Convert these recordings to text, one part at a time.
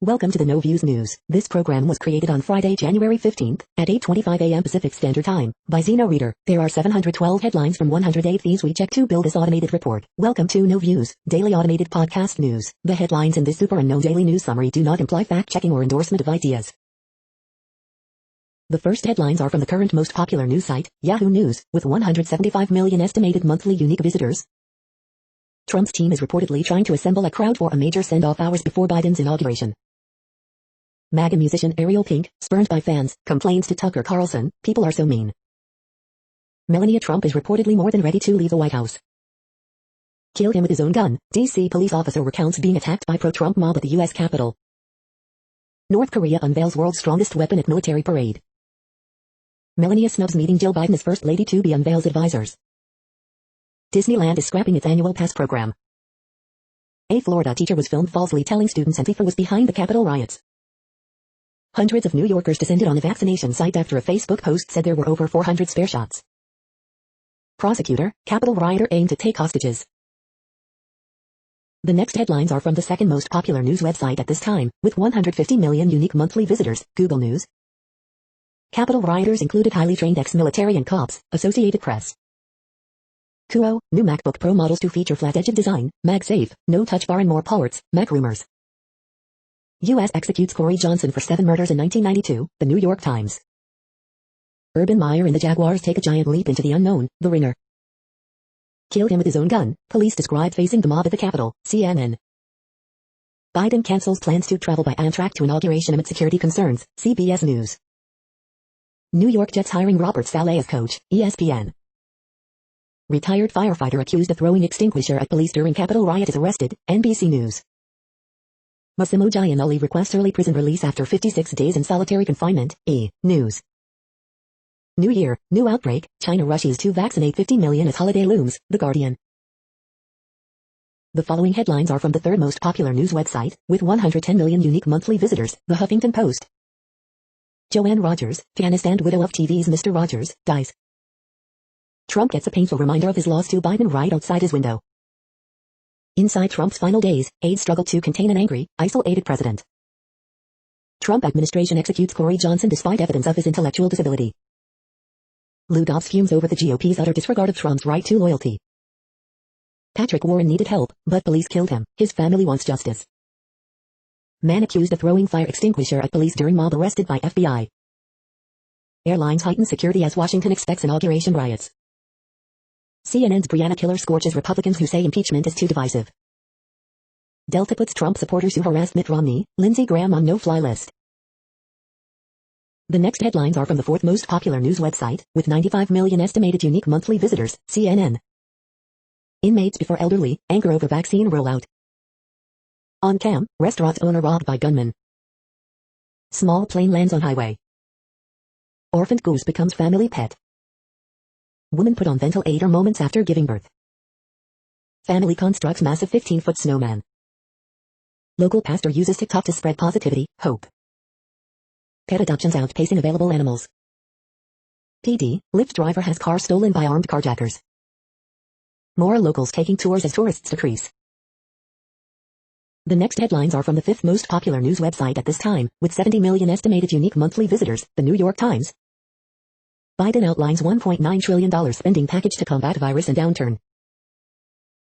Welcome to the No Views News. This program was created on Friday, January 15th, at 8:25 a.m. Pacific Standard Time, by Zeno Reader. There are 712 headlines from 108 things we check to build this automated report. Welcome to No Views, daily automated podcast news. The headlines in this super unknown daily news summary do not imply fact-checking or endorsement of ideas. The first headlines are from the current most popular news site, Yahoo News, with 175 million estimated monthly unique visitors. Trump's team is reportedly trying to assemble a crowd for a major send-off hours before Biden's inauguration. MAGA musician Ariel Pink, spurned by fans, complains to Tucker Carlson, "People are so mean." Melania Trump is reportedly more than ready to leave the White House. Killed him with his own gun, D.C. police officer recounts being attacked by pro-Trump mob at the U.S. Capitol. North Korea unveils world's strongest weapon at military parade. Melania snubs meeting Jill Biden as First Lady to be unveils advisors. Disneyland is scrapping its annual pass program. A Florida teacher was filmed falsely telling students Antifa was behind the Capitol riots. Hundreds of New Yorkers descended on a vaccination site after a Facebook post said there were over 400 spare shots. Prosecutor, Capitol rioter aimed to take hostages. The next headlines are from the second most popular news website at this time, with 150 million unique monthly visitors, Google News. Capitol rioters included highly trained ex-military and cops, Associated Press. Kuo, new MacBook Pro models to feature flat-edged design, MagSafe, no touch bar and more ports, Mac rumors. U.S. executes Corey Johnson for 7 murders in 1992, The New York Times. Urban Meyer and the Jaguars take a giant leap into the unknown, The Ringer. Killed him with his own gun, police described facing the mob at the Capitol, CNN. Biden cancels plans to travel by Amtrak to inauguration amid security concerns, CBS News. New York Jets hiring Robert Saleh as coach, ESPN. Retired firefighter accused of throwing extinguisher at police during Capitol riot is arrested, NBC News. Massimo Gianelli requests early prison release after 56 days in solitary confinement, E! News. New Year, new outbreak, China rushes to vaccinate 50 million as holiday looms, The Guardian. The following headlines are from the third most popular news website, with 110 million unique monthly visitors, The Huffington Post. Joanne Rogers, pianist and widow of TV's Mr. Rogers, dies. Trump gets a painful reminder of his loss to Biden right outside his window. Inside Trump's final days, aides struggle to contain an angry, isolated president. Trump administration executes Corey Johnson despite evidence of his intellectual disability. Lou Dobbs fumes over the GOP's utter disregard of Trump's right to loyalty. Patrick Warren needed help, but police killed him. His family wants justice. Man accused of throwing fire extinguisher at police during mob arrested by FBI. Airlines heighten security as Washington expects inauguration riots. CNN's Breonna Killer scorches Republicans who say impeachment is too divisive. Delta puts Trump supporters who harassed Mitt Romney, Lindsey Graham on no-fly list. The next headlines are from the fourth most popular news website, with 95 million estimated unique monthly visitors, CNN. Inmates before elderly, anger over vaccine rollout. On cam, restaurant owner robbed by gunman. Small plane lands on highway. Orphaned goose becomes family pet. Woman put on ventilator moments after giving birth. Family constructs massive 15-foot snowman. Local pastor uses TikTok to spread positivity, hope. Pet adoptions outpacing available animals. PD, Lyft driver has car stolen by armed carjackers. More locals taking tours as tourists decrease. The next headlines are from the fifth most popular news website at this time, with 70 million estimated unique monthly visitors, The New York Times. Biden outlines $1.9 trillion spending package to combat virus and downturn.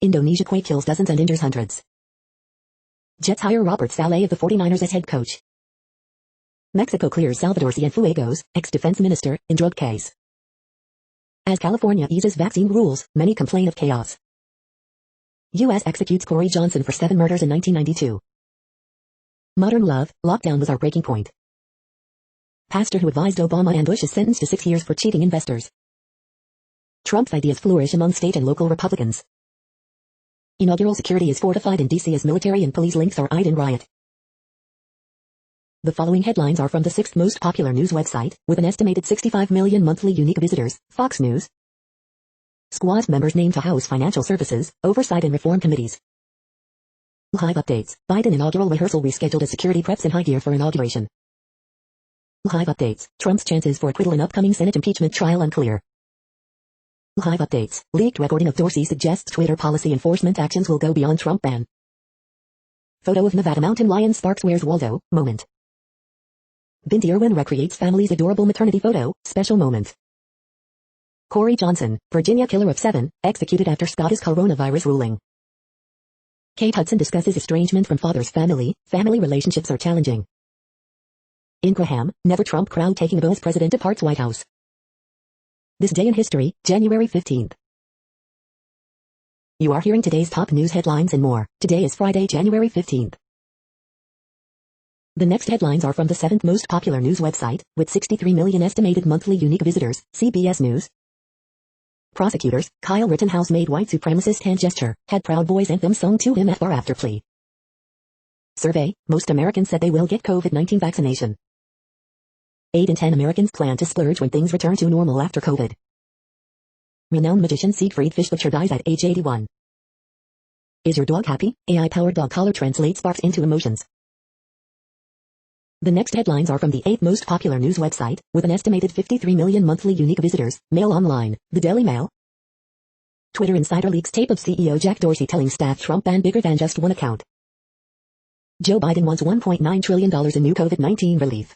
Indonesia quake kills dozens and injures hundreds. Jets hire Robert Saleh of the 49ers as head coach. Mexico clears Salvador Cienfuegos, ex-defense minister, in drug case. As California eases vaccine rules, many complain of chaos. U.S. executes Corey Johnson for 7 murders in 1992. Modern love, lockdown was our breaking point. Pastor who advised Obama and Bush is sentenced to 6 years for cheating investors. Trump's ideas flourish among state and local Republicans. Inaugural security is fortified in D.C. as military and police links are eyed in riot. The following headlines are from the sixth most popular news website, with an estimated 65 million monthly unique visitors, Fox News. Squad members named to House Financial Services, Oversight and Reform Committees. Live updates, Biden inaugural rehearsal rescheduled as security preps in high gear for inauguration. Live updates, Trump's chances for acquittal in upcoming Senate impeachment trial unclear. Live updates, leaked recording of Dorsey suggests Twitter policy enforcement actions will go beyond Trump ban. Photo of Nevada mountain lion sparks where's Waldo, moment. Binti Irwin recreates family's adorable maternity photo, special moment. Corey Johnson, Virginia killer of 7, executed after Scottish coronavirus ruling. Kate Hudson discusses estrangement from father's family relationships are challenging. In Graham, never Trump crowd taking a bow as president departs White House. This day in history, January 15th. You are hearing today's top news headlines and more. Today is Friday, January 15th. The next headlines are from the 7th most popular news website, with 63 million estimated monthly unique visitors, CBS News. Prosecutors, Kyle Rittenhouse made white supremacist hand gesture, had Proud Boys anthem sung to him after plea. Survey, most Americans said they will get COVID-19 vaccination. 8 in 10 Americans plan to splurge when things return to normal after COVID. Renowned magician Siegfried Fischbacher dies at age 81. Is your dog happy? AI-powered dog collar translates barks into emotions. The next headlines are from the 8th most popular news website, with an estimated 53 million monthly unique visitors, Mail Online, the Daily Mail. Twitter insider leaks tape of CEO Jack Dorsey telling staff Trump banned bigger than just one account. Joe Biden wants $1.9 trillion in new COVID-19 relief.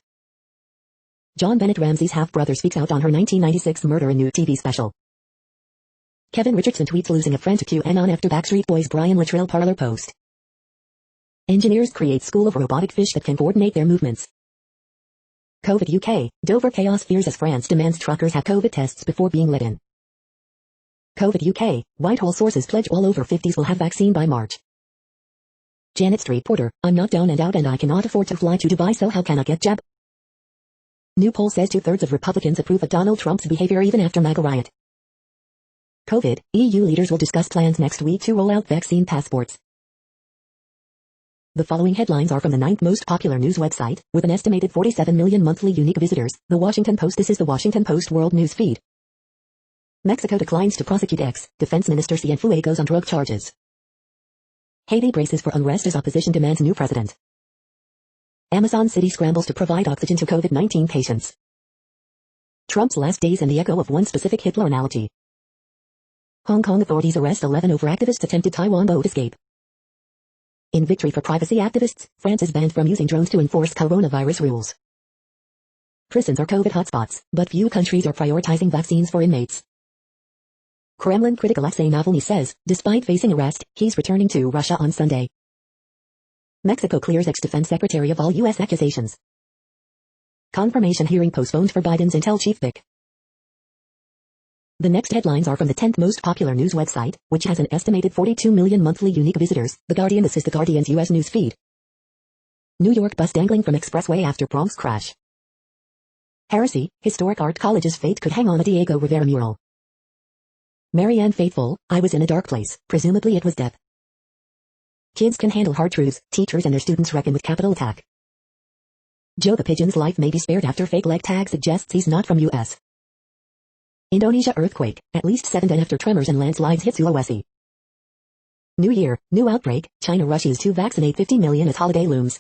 John Bennett Ramsey's half-brother speaks out on her 1996 murder in new TV special. Kevin Richardson tweets losing a friend to QAnon after Backstreet Boys' Brian Littrell parlor post. Engineers create school of robotic fish that can coordinate their movements. COVID UK, Dover chaos fears as France demands truckers have COVID tests before being let in. COVID UK, Whitehall sources pledge all over 50s will have vaccine by March. Janet Street Porter, I'm not down and out and I cannot afford to fly to Dubai, so how can I get jab? New poll says 2/3 of Republicans approve of Donald Trump's behavior even after MAGA riot. COVID, EU leaders will discuss plans next week to roll out vaccine passports. The following headlines are from the 9th most popular news website, with an estimated 47 million monthly unique visitors, The Washington Post. This is The Washington Post World News Feed. Mexico declines to prosecute ex-Defense Minister Cienfuegos on drug charges. Haiti braces for unrest as opposition demands new president. Amazon City scrambles to provide oxygen to COVID-19 patients. Trump's last days and the echo of one specific Hitler analogy. Hong Kong authorities arrest 11 over-activists attempted Taiwan boat escape. In victory for privacy activists, France is banned from using drones to enforce coronavirus rules. Prisons are COVID hotspots, but few countries are prioritizing vaccines for inmates. Kremlin critic Alexei Navalny says, despite facing arrest, he's returning to Russia on Sunday. Mexico clears ex-defense secretary of all U.S. accusations. Confirmation hearing postponed for Biden's intel chief pick. The next headlines are from the 10th most popular news website, which has an estimated 42 million monthly unique visitors, The Guardian. This is The Guardian's U.S. news feed. New York bus dangling from expressway after Bronx crash. Heresy, historic art college's fate could hang on a Diego Rivera mural. Marianne Faithfull, I was in a dark place, presumably it was death. Kids can handle hard truths, teachers and their students reckon with capital attack. Joe the Pigeon's life may be spared after fake leg tag suggests he's not from U.S. Indonesia earthquake, at least 7 dead after tremors and landslides hit Sulawesi. New year, new outbreak, China rushes to vaccinate 50 million as holiday looms.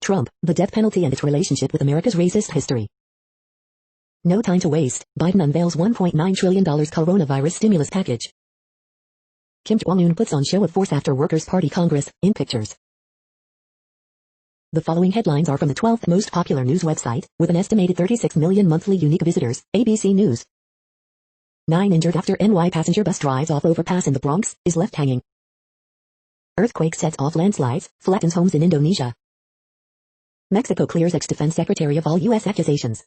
Trump, the death penalty and its relationship with America's racist history. No time to waste, Biden unveils $1.9 trillion coronavirus stimulus package. Kim Jong-un puts on show of force after Workers' Party Congress, in pictures. The following headlines are from the 12th most popular news website, with an estimated 36 million monthly unique visitors, ABC News. 9 injured after NY passenger bus drives off overpass in the Bronx, is left hanging. Earthquake sets off landslides, flattens homes in Indonesia. Mexico clears ex-defense secretary of all U.S. accusations.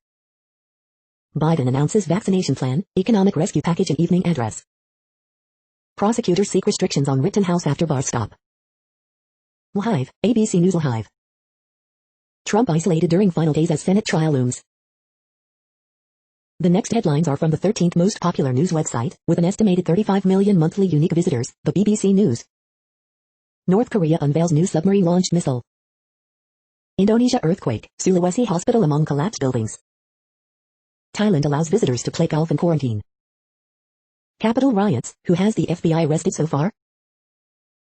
Biden announces vaccination plan, economic rescue package and evening address. Prosecutors seek restrictions on Rittenhouse after bar stop. Live, ABC News Live. Trump isolated during final days as Senate trial looms. The next headlines are from the 13th most popular news website, with an estimated 35 million monthly unique visitors, the BBC News. North Korea unveils new submarine-launched missile. Indonesia earthquake, Sulawesi hospital among collapsed buildings. Thailand allows visitors to play golf in quarantine. Capitol riots, who has the FBI arrested so far?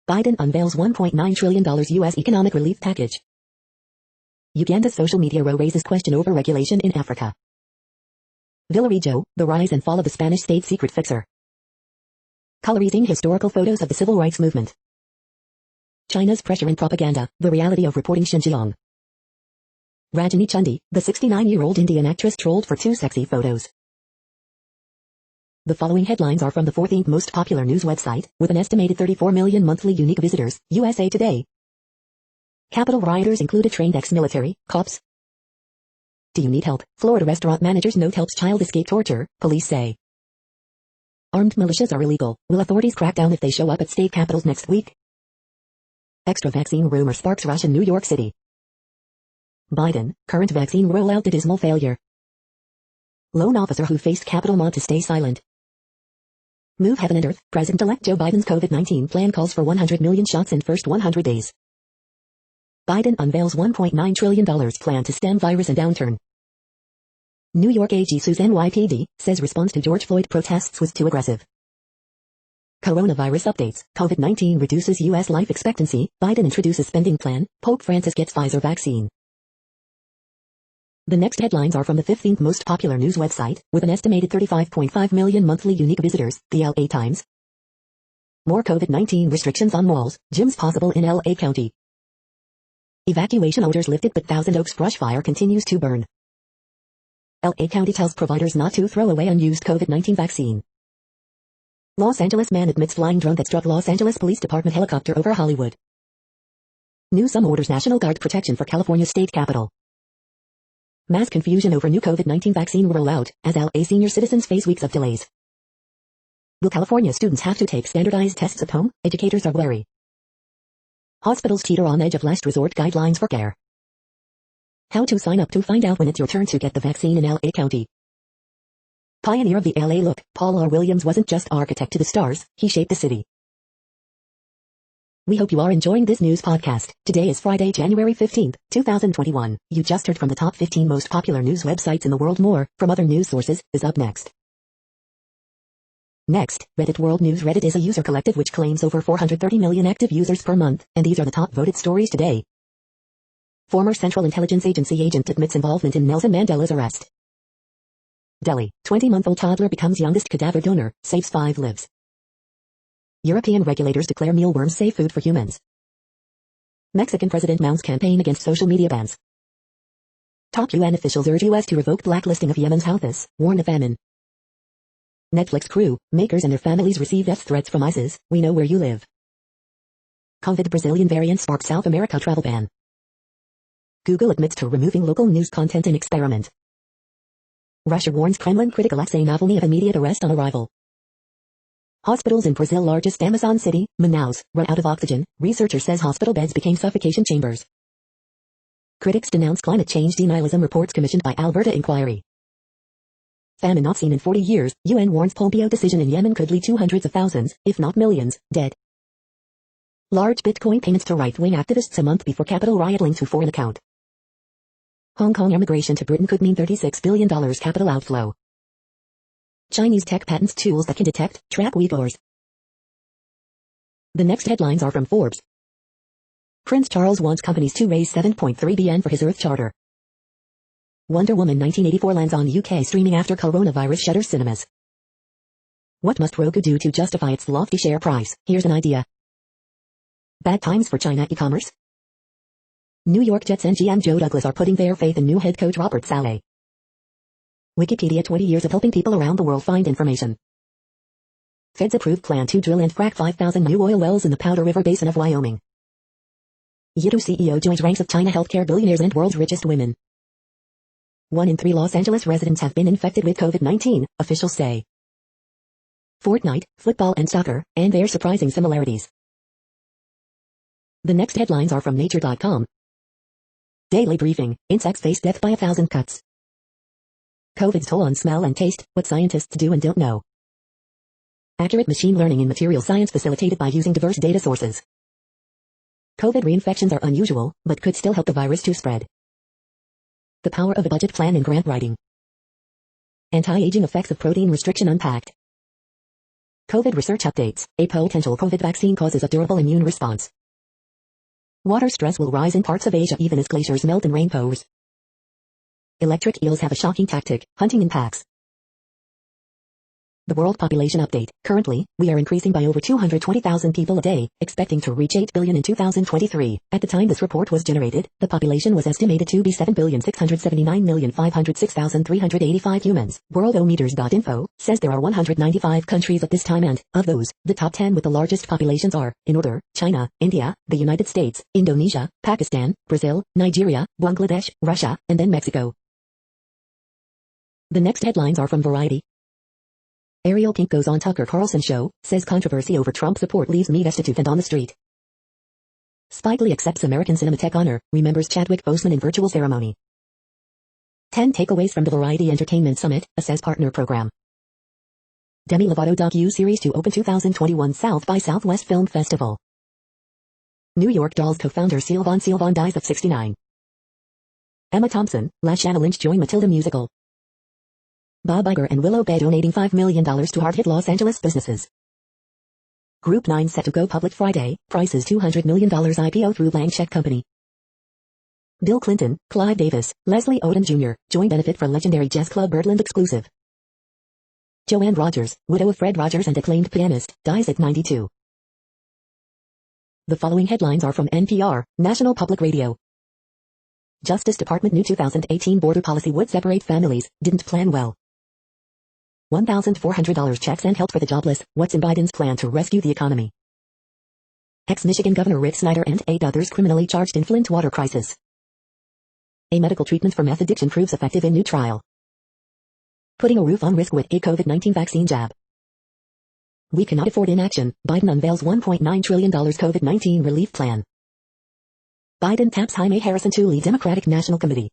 Biden unveils $1.9 trillion U.S. economic relief package. Uganda's social media row raises question over regulation in Africa. Villarejo, the rise and fall of the Spanish state secret fixer. Colorizing historical photos of the civil rights movement. China's pressure and propaganda, the reality of reporting Xinjiang. Rajini Chundi, the 69-year-old Indian actress trolled for 2 sexy photos. The following headlines are from the 14th most popular news website, with an estimated 34 million monthly unique visitors, USA Today. Capitol rioters included trained ex-military, cops. Do you need help? Florida restaurant managers note helps child escape torture, police say. Armed militias are illegal. Will authorities crack down if they show up at state capitals next week? Extra vaccine rumor sparks rush in New York City. Biden, current vaccine rollout a dismal failure. Lone officer who faced Capitol mob to stay silent. Move heaven and earth, President-elect Joe Biden's COVID-19 plan calls for 100 million shots in first 100 days. Biden unveils $1.9 trillion plan to stem virus and downturn. New York AG sues NYPD, says response to George Floyd protests was too aggressive. Coronavirus updates, COVID-19 reduces U.S. life expectancy, Biden introduces spending plan, Pope Francis gets Pfizer vaccine. The next headlines are from the 15th most popular news website, with an estimated 35.5 million monthly unique visitors, the LA Times. More COVID-19 restrictions on malls, gyms possible in LA County. Evacuation orders lifted but Thousand Oaks brush fire continues to burn. LA County tells providers not to throw away unused COVID-19 vaccine. Los Angeles man admits flying drone that struck Los Angeles Police Department helicopter over Hollywood. Newsom orders National Guard protection for California State Capitol. Mass confusion over new COVID-19 vaccine rollout, as LA senior citizens face weeks of delays. Will California students have to take standardized tests at home? Educators are wary. Hospitals teeter on edge of last resort guidelines for care. How to sign up to find out when it's your turn to get the vaccine in LA County. Pioneer of the LA look, Paul R. Williams wasn't just architect to the stars, he shaped the city. We hope you are enjoying this news podcast. Today is Friday, January 15th, 2021. You just heard from the top 15 most popular news websites in the world. More from other news sources is up next. Next, Reddit World News. Reddit is a user collective which claims over 430 million active users per month, and these are the top voted stories today. Former Central Intelligence Agency agent admits involvement in Nelson Mandela's arrest. Delhi, 20-month-old toddler becomes youngest cadaver donor, saves 5 lives. European regulators declare mealworms safe food for humans. Mexican president mounts campaign against social media bans. Top UN officials urge US to revoke blacklisting of Yemen's Houthis, warn of famine. Netflix crew, makers and their families receive death threats from ISIS, we know where you live. COVID Brazilian variant sparks South America travel ban. Google admits to removing local news content in experiment. Russia warns Kremlin critic Alexei Navalny of immediate arrest on arrival. Hospitals in Brazil largest Amazon city, Manaus, run out of oxygen, researcher says hospital beds became suffocation chambers. Critics denounce climate change denialism reports commissioned by Alberta inquiry. Famine not seen in 40 years, UN warns Pompeo decision in Yemen could lead to hundreds of thousands, if not millions, dead. Large Bitcoin payments to right-wing activists a month before Capitol riot linked to foreign account. Hong Kong immigration to Britain could mean $36 billion capital outflow. Chinese tech patents tools that can detect, track Uyghurs. The next headlines are from Forbes. Prince Charles wants companies to raise 7.3 billion for his Earth Charter. Wonder Woman 1984 lands on UK streaming after coronavirus shutters cinemas. What must Roku do to justify its lofty share price? Here's an idea. Bad times for China e-commerce. New York Jets and GM Joe Douglas are putting their faith in new head coach Robert Saleh. Wikipedia 20 years of helping people around the world find information. Feds approved plan to drill and frack 5,000 new oil wells in the Powder River Basin of Wyoming. Yidu CEO joins ranks of China healthcare billionaires and world's richest women. 1 in 3 Los Angeles residents have been infected with COVID-19, officials say. Fortnite, football and soccer, and their surprising similarities. The next headlines are from Nature.com. Daily briefing, insects face death by 1,000 cuts. COVID's toll on smell and taste, what scientists do and don't know. Accurate machine learning in material science facilitated by using diverse data sources. COVID reinfections are unusual, but could still help the virus to spread. The power of a budget plan in grant writing. Anti-aging effects of protein restriction unpacked. COVID research updates, a potential COVID vaccine causes a durable immune response. Water stress will rise in parts of Asia even as glaciers melt and rain pours. Electric eels have a shocking tactic, hunting in packs. The World Population Update. Currently, we are increasing by over 220,000 people a day, expecting to reach 8 billion in 2023. At the time this report was generated, the population was estimated to be 7,679,506,385 humans. Worldometers.info says there are 195 countries at this time and, of those, the top 10 with the largest populations are, in order, China, India, the United States, Indonesia, Pakistan, Brazil, Nigeria, Bangladesh, Russia, and then Mexico. The next headlines are from Variety. Ariel Pink goes on Tucker Carlson show, says controversy over Trump support leaves me destitute and on the street. Spike Lee accepts American Cinematheque honor, remembers Chadwick Boseman in virtual ceremony. 10 takeaways from the Variety Entertainment Summit, a SES partner program. Demi Lovato docu-series to open 2021 South by Southwest Film Festival. New York Dolls co-founder Sylvan dies at 69. Emma Thompson, Lashana Lynch join Matilda musical. Bob Iger and Willow Bay donating $5 million to hard-hit Los Angeles businesses. Group 9 set to go public Friday, prices $200 million IPO through blank check company. Bill Clinton, Clive Davis, Leslie Odom Jr., joint benefit for legendary jazz club Birdland exclusive. Joanne Rogers, widow of Fred Rogers and acclaimed pianist, dies at 92. The following headlines are from NPR, National Public Radio. Justice Department new 2018 border policy would separate families, didn't plan well. $1,400 checks and help for the jobless, what's in Biden's plan to rescue the economy? Ex-Michigan Governor Rick Snyder and 8 others criminally charged in Flint water crisis. A medical treatment for meth addiction proves effective in new trial. Putting a roof on risk with a COVID-19 vaccine jab. We cannot afford inaction, Biden unveils $1.9 trillion COVID-19 relief plan. Biden taps Jaime Harrison to lead Democratic National Committee.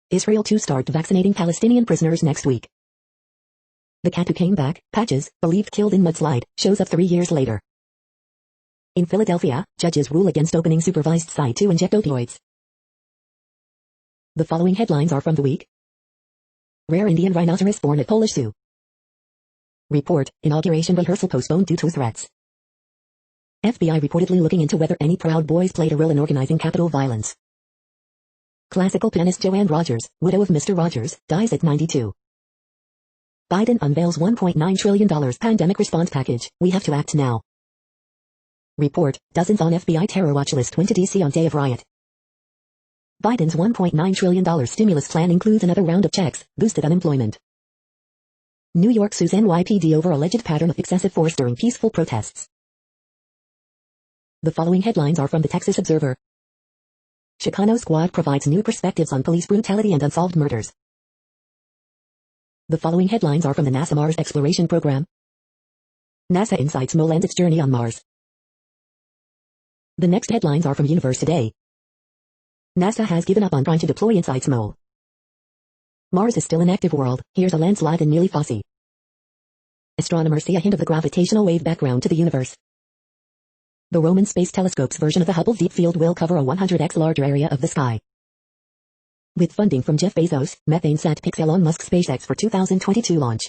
Israel to start vaccinating Palestinian prisoners next week. The cat who came back, Patches, believed killed in mudslide, shows up 3 years later. In Philadelphia, judges rule against opening supervised site to inject opioids. The following headlines are from the week. Rare Indian rhinoceros born at Polish Zoo. Report, inauguration rehearsal postponed due to threats. FBI reportedly looking into whether any Proud Boys played a role in organizing Capitol violence. Classical pianist Joanne Rogers, widow of Mr. Rogers, dies at 92. Biden unveils $1.9 trillion pandemic response package, we have to act now. Report, dozens on FBI terror watch list went to D.C. on day of riot. Biden's $1.9 trillion stimulus plan includes another round of checks, boosted unemployment. New York sues NYPD over alleged pattern of excessive force during peaceful protests. The following headlines are from the Texas Observer. Chicano Squad provides new perspectives on police brutality and unsolved murders. The following headlines are from the NASA Mars Exploration Program. NASA insights Mole ends its journey on Mars. The next headlines are from Universe Today. NASA has given up on trying to deploy InSight's Mole. Mars is still an active world, here's a landslide in Nearly Fosse. Astronomers see a hint of the gravitational wave background to the universe. The Roman Space Telescope's version of the Hubble Deep Field will cover a 100x larger area of the sky. With funding from Jeff Bezos, MethaneSat picks Elon Musk's SpaceX for 2022 launch.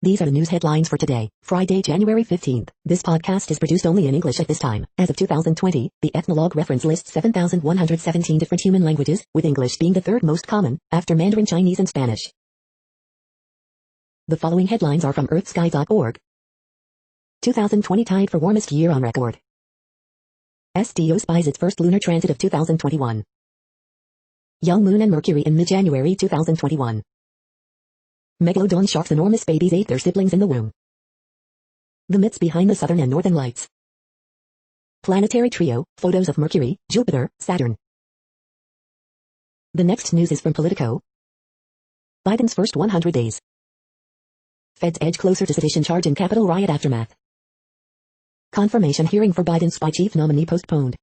These are the news headlines for today, Friday, January 15th. This podcast is produced only in English at this time. As of 2020, the Ethnologue reference lists 7,117 different human languages, with English being the third most common, after Mandarin Chinese and Spanish. The following headlines are from earthsky.org. 2020 tied for warmest year on record. SDO spies its first lunar transit of 2021. Young Moon and Mercury in mid-January 2021. Megalodon sharks' enormous babies ate their siblings in the womb. The myths behind the southern and northern lights. Planetary trio, photos of Mercury, Jupiter, Saturn. The next news is from Politico. Biden's first 100 days. Feds edge closer to sedition charge in Capitol riot aftermath. Confirmation hearing for Biden's spy chief nominee postponed.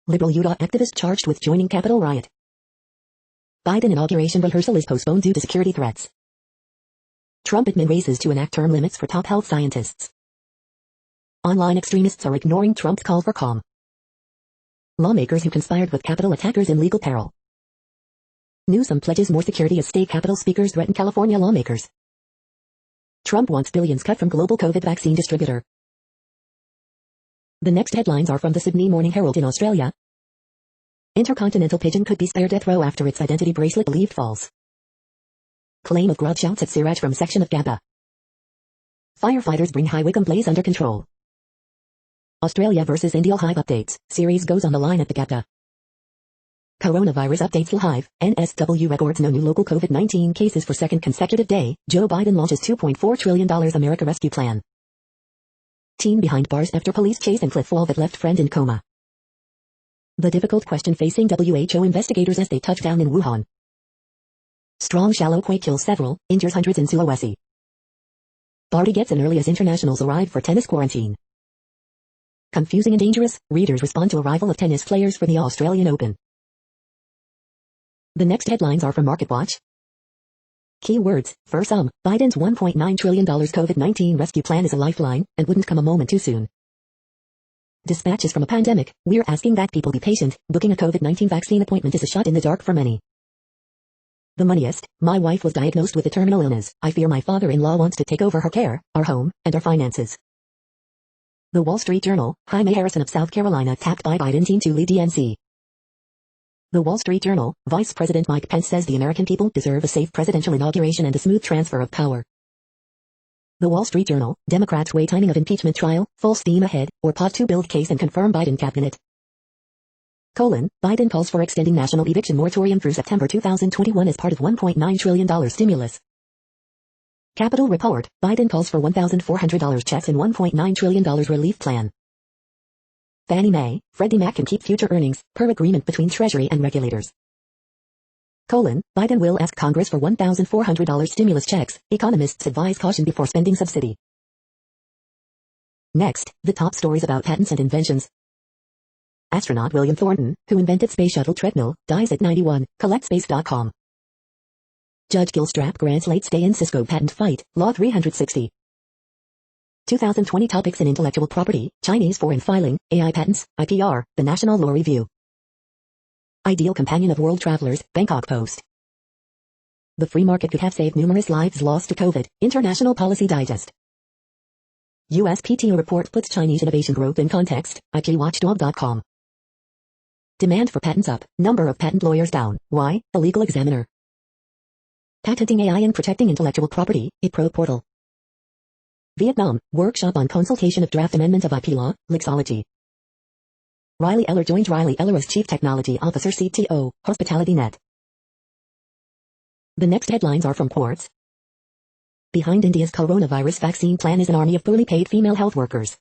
Liberal Utah activist charged with joining Capitol riot. Biden inauguration rehearsal is postponed due to security threats. Trump admin races to enact term limits for top health scientists. Online extremists are ignoring Trump's call for calm. Lawmakers who conspired with Capitol attackers in legal peril. Newsom pledges more security as state Capitol speakers threaten California lawmakers. Trump wants billions cut from global COVID vaccine distributor. The next headlines are from the Sydney Morning Herald in Australia. Intercontinental pigeon could be spared death row after its identity bracelet believed false. Claim of grudge shouts at Siraj from section of GABA. Firefighters bring High Wycombe blaze under control. Australia vs India Hive updates. Series goes on the line at the GABA. Coronavirus updates Hive. NSW records no new local COVID-19 cases for second consecutive day. Joe Biden launches $2.4 trillion America Rescue Plan. Teen behind bars after police chase and cliff fall that left friend in coma. The difficult question facing WHO investigators as they touch down in Wuhan. Strong shallow quake kills several, injures hundreds in Sulawesi. Barty gets in early as internationals arrive for tennis quarantine. Confusing and dangerous, readers respond to arrival of tennis players for the Australian Open. The next headlines are from MarketWatch. Keywords, for some, Biden's $1.9 trillion COVID-19 rescue plan is a lifeline, and wouldn't come a moment too soon. Dispatches from a pandemic, we're asking that people be patient, booking a COVID-19 vaccine appointment is a shot in the dark for many. The moneyest, my wife was diagnosed with a terminal illness, I fear my father-in-law wants to take over her care, our home, and our finances. The Wall Street Journal, Jaime Harrison of South Carolina tapped by Biden team to lead DNC. The Wall Street Journal, Vice President Mike Pence says the American people deserve a safe presidential inauguration and a smooth transfer of power. The Wall Street Journal, Democrats weigh timing of impeachment trial, full steam ahead, or pause to build case and confirm Biden cabinet. Biden calls for extending national eviction moratorium through September 2021 as part of $1.9 trillion stimulus. Capitol Report, Biden calls for $1,400 checks and $1.9 trillion relief plan. Fannie Mae, Freddie Mac can keep future earnings, per agreement between Treasury and regulators. Biden will ask Congress for $1,400 stimulus checks, economists advise caution before spending subsidy. Next, the top stories about patents and inventions. Astronaut William Thornton, who invented space shuttle treadmill, dies at 91, collectspace.com. Judge Gilstrap grants late stay in Cisco patent fight, Law 360. 2020 topics in intellectual property, Chinese foreign filing, AI patents, IPR, the National Law Review. Ideal companion of world travelers, Bangkok Post. The free market could have saved numerous lives lost to COVID, International Policy Digest. USPTO report puts Chinese innovation growth in context, IPWatchdog.com. Demand for patents up, number of patent lawyers down, why? The Legal Examiner. Patenting AI and protecting intellectual property, IPRO portal. Vietnam, workshop on consultation of draft amendment of IP law, Lexology. Riley Eller joined Riley Eller as Chief Technology Officer CTO, HospitalityNet. The next headlines are from Quartz. Behind India's coronavirus vaccine plan is an army of poorly paid female health workers.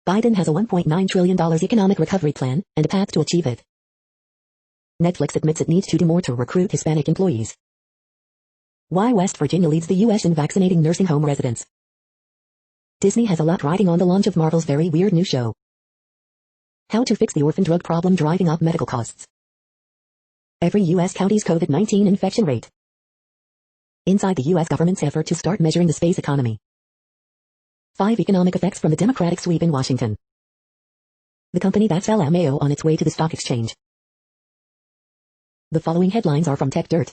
Biden has a $1.9 trillion economic recovery plan, and a path to achieve it. Netflix admits it needs to do more to recruit Hispanic employees. Why West Virginia leads the U.S. in vaccinating nursing home residents. Disney has a lot riding on the launch of Marvel's very weird new show. How to fix the orphan drug problem driving up medical costs. Every U.S. county's COVID-19 infection rate. Inside the U.S. government's effort to start measuring the space economy. 5 economic effects from the Democratic sweep in Washington. The company that's LMAO on its way to the stock exchange. The following headlines are from Tech Dirt.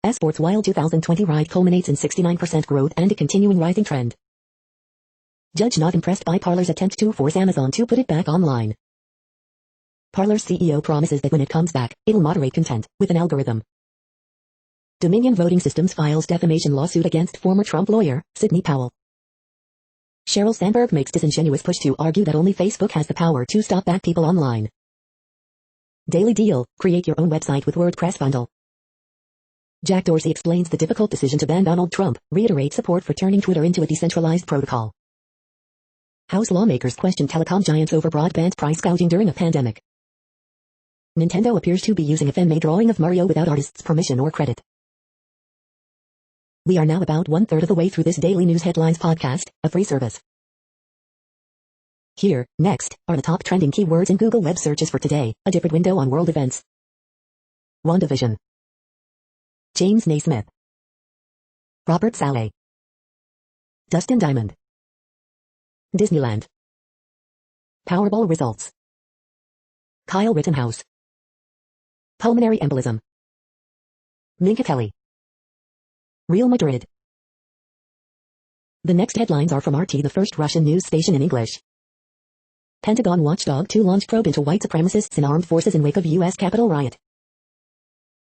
Esports wild 2020 ride culminates in 69% growth and a continuing rising trend. Judge not impressed by Parler's attempt to force Amazon to put it back online. Parler's CEO promises that when it comes back, it'll moderate content with an algorithm. Dominion Voting Systems files defamation lawsuit against former Trump lawyer, Sidney Powell. Sheryl Sandberg makes disingenuous push to argue that only Facebook has the power to stop bad people online. Daily Deal, create your own website with WordPress bundle. Jack Dorsey explains the difficult decision to ban Donald Trump, reiterates support for turning Twitter into a decentralized protocol. House lawmakers question telecom giants over broadband price gouging during a pandemic. Nintendo appears to be using a fan-made drawing of Mario without artist's permission or credit. We are now about 1/3 of the way through this daily news headlines podcast, a free service. Here, next, are the top trending keywords in Google web searches for today, a different window on world events. WandaVision. James Naismith. Robert Saleh. Dustin Diamond. Disneyland. Powerball results. Kyle Rittenhouse. Pulmonary embolism. Minka Kelly. Real Madrid. The next headlines are from RT, the first Russian news station in English. Pentagon watchdog to launch probe into white supremacists in armed forces in wake of U.S. Capitol riot.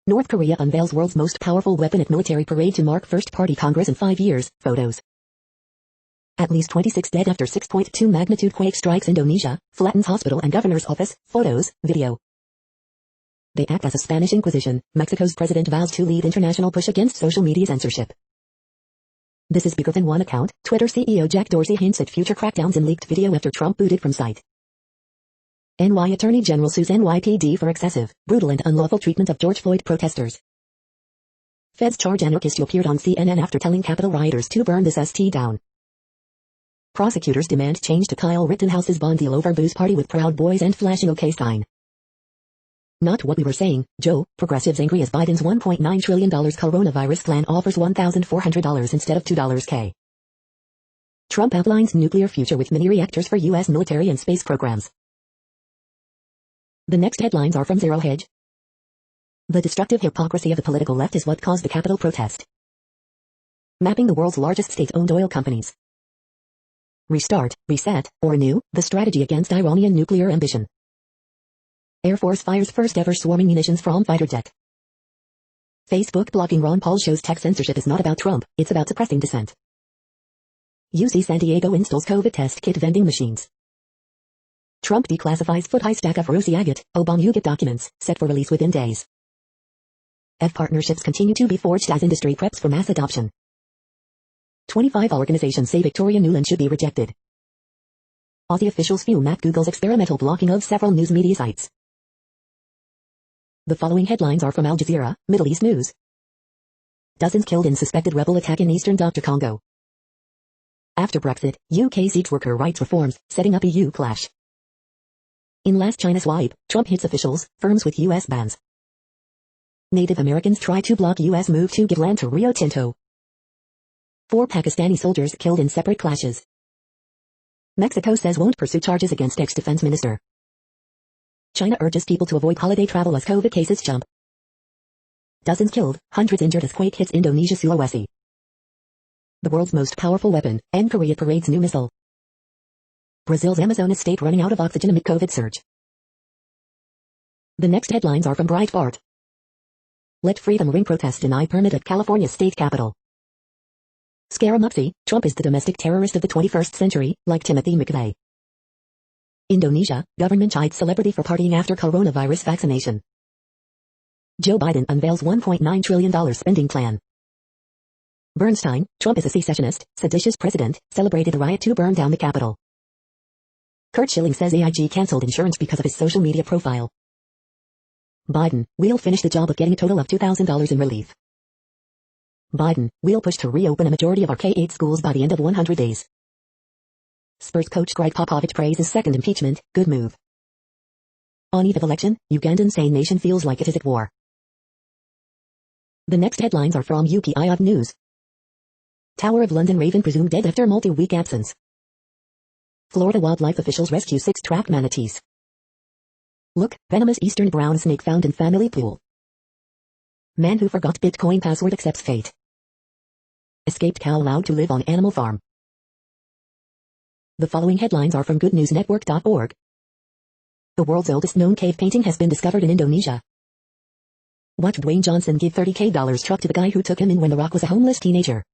North Korea unveils world's most powerful weapon at military parade to mark first party Congress in 5 years. Photos. At least 26 dead after 6.2 magnitude quake strikes Indonesia, flattens hospital and governor's office. Photos, video. They act as a Spanish Inquisition. Mexico's president vows to lead international push against social media censorship. This is bigger than one account. Twitter CEO Jack Dorsey hints at future crackdowns in leaked video after Trump booted from site. NY Attorney General sues NYPD for excessive, brutal and unlawful treatment of George Floyd protesters. Feds charge anarchist who appeared on CNN after telling Capitol rioters to burn this ST down. Prosecutors demand change to Kyle Rittenhouse's bond deal over booze party with Proud Boys and flashing OK sign. Not what we were saying, Joe. Progressives angry as Biden's $1.9 trillion coronavirus plan offers $1,400 instead of $2K. Trump outlines nuclear future with mini reactors for U.S. military and space programs. The next headlines are from Zero Hedge. The destructive hypocrisy of the political left is what caused the Capitol protest. Mapping the world's largest state-owned oil companies. Restart, reset, or renew, the strategy against Iranian nuclear ambition. Air Force fires first ever swarming munitions from fighter jet. Facebook blocking Ron Paul shows tech censorship is not about Trump, it's about suppressing dissent. UC San Diego installs COVID test kit vending machines. Trump declassifies foot-high stack of Rosie agate, Obama UGIT documents, set for release within days. Partnerships continue to be forged as industry preps for mass adoption. 25 organizations say Victoria Nuland should be rejected. Aussie officials fume at Google's experimental blocking of several news media sites. The following headlines are from Al Jazeera, Middle East News. Dozens killed in suspected rebel attack in eastern Dr. Congo. After Brexit, UK seeks worker rights reforms, setting up EU clash. In last China swipe, Trump hits officials, firms with US bans. Native Americans try to block US move to give land to Rio Tinto. 4 Pakistani soldiers killed in separate clashes. Mexico says won't pursue charges against ex-defense minister. China urges people to avoid holiday travel as COVID cases jump. Dozens killed, hundreds injured as quake hits Indonesia Sulawesi. The world's most powerful weapon, and Korea parades new missile. Brazil's Amazonas state running out of oxygen amid COVID surge. The next headlines are from Breitbart. Let freedom ring protest deny permit at California state capitol. Scaramuxy, Trump is the domestic terrorist of the 21st century, like Timothy McVeigh. Indonesia, government chides celebrity for partying after coronavirus vaccination. Joe Biden unveils $1.9 trillion spending plan. Bernstein, Trump is a secessionist, seditious president, celebrated the riot to burn down the Capitol. Kurt Schilling says AIG canceled insurance because of his social media profile. Biden, we'll finish the job of getting a total of $2,000 in relief. Biden, we'll push to reopen a majority of our K-8 schools by the end of 100 days. Spurs coach Greg Popovich praises second impeachment, good move. On eve of election, Ugandan sane nation feels like it is at war. The next headlines are from UPI News. Tower of London raven presumed dead after multi-week absence. Florida wildlife officials rescue 6 trapped manatees. Look, venomous eastern brown snake found in family pool. Man who forgot Bitcoin password accepts fate. Escaped cow allowed to live on animal farm. The following headlines are from goodnewsnetwork.org. The world's oldest known cave painting has been discovered in Indonesia. Watch Dwayne Johnson give $30K truck to the guy who took him in when The Rock was a homeless teenager.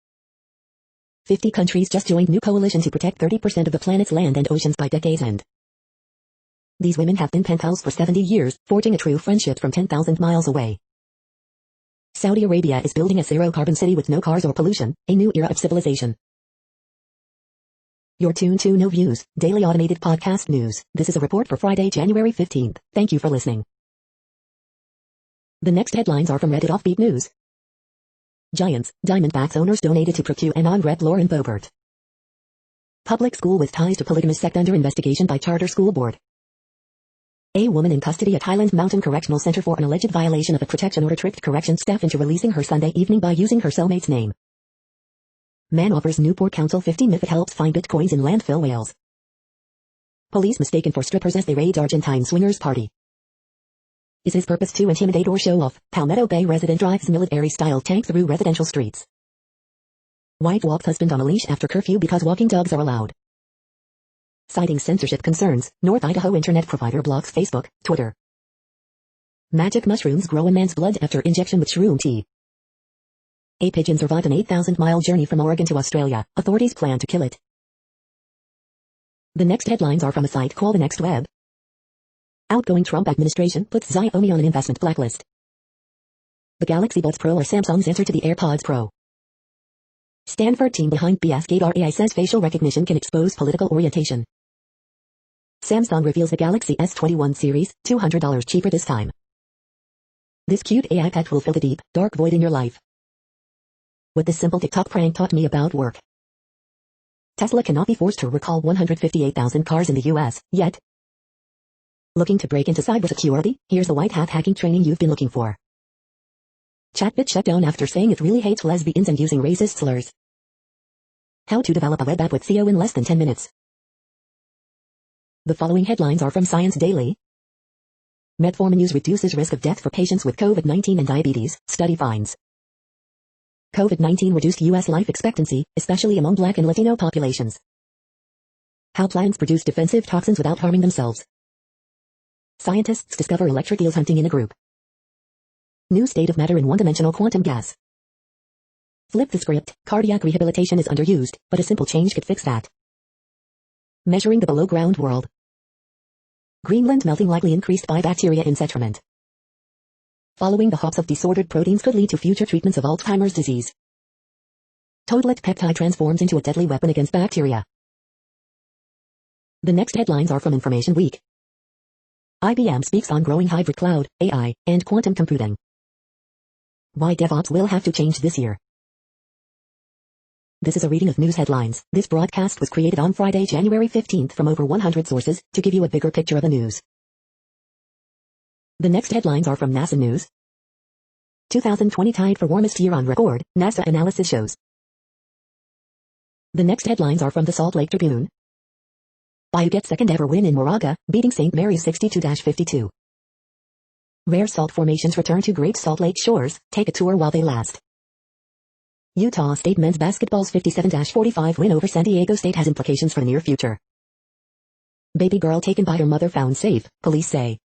50 countries just joined new coalition to protect 30% of the planet's land and oceans by decade's end. These women have been pen pals for 70 years, forging a true friendship from 10,000 miles away. Saudi Arabia is building a zero-carbon city with no cars or pollution, a new era of civilization. You're tuned to No Views, daily automated podcast news. This is a report for Friday, January 15th. Thank you for listening. The next headlines are from Reddit Offbeat News. Giants, Diamondbacks owners donated to QAnon Rep Lauren Boebert. Public school with ties to polygamous sect under investigation by Charter School Board. A woman in custody at Highland Mountain Correctional Center for an alleged violation of a protection order tricked corrections staff into releasing her Sunday evening by using her cellmate's name. Man offers Newport Council 50 if it helps find bitcoins in landfill Wales. Police mistaken for strippers as they raid Argentine swingers party. Is his purpose to intimidate or show off? Palmetto Bay resident drives military-style tank through residential streets. Wife walks husband on a leash after curfew because walking dogs are allowed. Citing censorship concerns, North Idaho internet provider blocks Facebook, Twitter. Magic mushrooms grow in man's blood after injection with shroom tea. A pigeon survived an 8,000-mile journey from Oregon to Australia. Authorities plan to kill it. The next headlines are from a site called The Next Web. Outgoing Trump administration puts Xiaomi on an investment blacklist. The Galaxy Buds Pro are Samsung's answer to the AirPods Pro. Stanford team behind BS-Gate AI says facial recognition can expose political orientation. Samsung reveals the Galaxy S21 series, $200 cheaper this time. This cute AI pet will fill the deep, dark void in your life. What this simple TikTok prank taught me about work. Tesla cannot be forced to recall 158,000 cars in the US, yet. Looking to break into cybersecurity? Here's the white hat hacking training you've been looking for. Chatbot shut down after saying it really hates lesbians and using racist slurs. How to develop a web app with SEO in less than 10 minutes. The following headlines are from Science Daily. Metformin use reduces risk of death for patients with COVID-19 and diabetes, study finds. COVID-19 reduced U.S. life expectancy, especially among Black and Latino populations. How plants produce defensive toxins without harming themselves. Scientists discover electric eels hunting in a group. New state of matter in one-dimensional quantum gas. Flip the script, cardiac rehabilitation is underused, but a simple change could fix that. Measuring the below-ground world. Greenland melting likely increased by bacteria in sediment. Following the hops of disordered proteins could lead to future treatments of Alzheimer's disease. Toadlet peptide transforms into a deadly weapon against bacteria. The next headlines are from Information Week. IBM speaks on growing hybrid cloud, AI, and quantum computing. Why DevOps will have to change this year. This is a reading of news headlines. This broadcast was created on Friday, January 15th from over 100 sources to give you a bigger picture of the news. The next headlines are from NASA News. 2020 tied for warmest year on record, NASA analysis shows. The next headlines are from the Salt Lake Tribune. Bayou gets second ever win in Moraga, beating St. Mary's 62-52. Rare salt formations return to Great Salt Lake shores, take a tour while they last. Utah State men's basketball's 57-45 win over San Diego State has implications for the near future. Baby girl taken by her mother found safe, police say.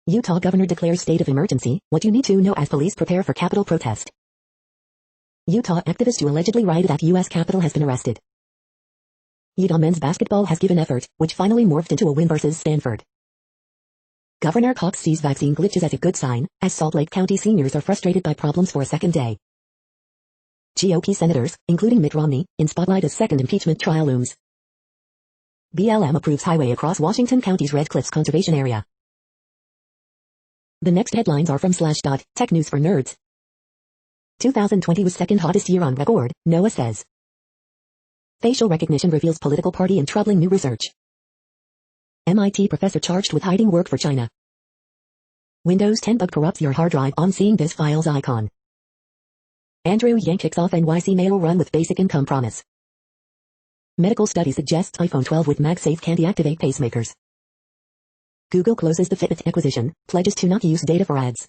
Utah governor declares state of emergency, what you need to know as police prepare for Capitol protest. Utah activist who allegedly rioted at U.S. Capitol has been arrested. Utah men's basketball has given effort, which finally morphed into a win versus Stanford. Governor Cox sees vaccine glitches as a good sign, as Salt Lake County seniors are frustrated by problems for a second day. GOP senators, including Mitt Romney, in spotlight as second impeachment trial looms. BLM approves highway across Washington County's Red Cliffs Conservation Area. The next headlines are from Slashdot, Tech News for Nerds. 2020 was second hottest year on record, NOAA says. Facial recognition reveals political party in troubling new research. MIT professor charged with hiding work for China. Windows 10 bug corrupts your hard drive on seeing this files icon. Andrew Yang kicks off NYC mail run with basic income promise. Medical study suggests iPhone 12 with MagSafe can deactivate pacemakers. Google closes the Fitbit acquisition, pledges to not use data for ads.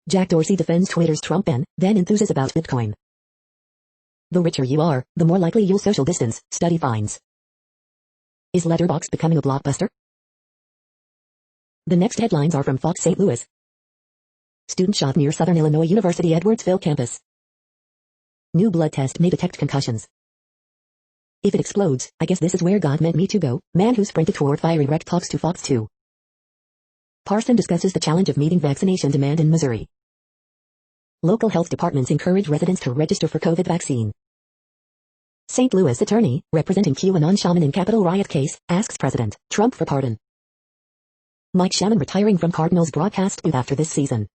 Jack Dorsey defends Twitter's Trump ban, then enthuses about Bitcoin. The richer you are, the more likely you'll social distance, study finds. Is Letterboxd becoming a blockbuster? The next headlines are from Fox St. Louis. Student shot near Southern Illinois University Edwardsville campus. New blood test may detect concussions. If it explodes, I guess this is where God meant me to go. Man who sprinted toward firing wreck talks to Fox 2. Parson discusses the challenge of meeting vaccination demand in Missouri. Local health departments encourage residents to register for COVID vaccine. St. Louis attorney, representing QAnon shaman in Capitol riot case, asks President Trump for pardon. Mike Shannon retiring from Cardinals broadcast booth after this season.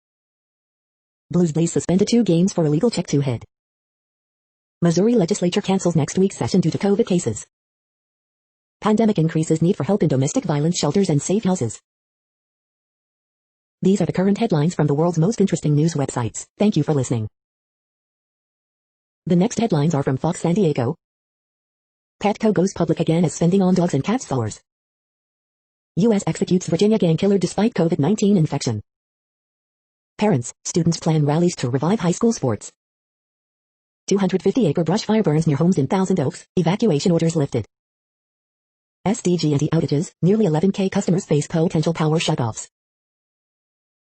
Blues Blaze suspended 2 games for illegal check-to hit. Missouri legislature cancels next week's session due to COVID cases. Pandemic increases need for help in domestic violence shelters and safe houses. These are the current headlines from the world's most interesting news websites. Thank you for listening. The next headlines are from Fox San Diego. Petco goes public again as spending on dogs and cats soars. U.S. executes Virginia gang killer despite COVID-19 infection. Parents, students plan rallies to revive high school sports. 250-acre brush fire burns near homes in Thousand Oaks, evacuation orders lifted. SDG&E outages, nearly 11K customers face potential power shutoffs.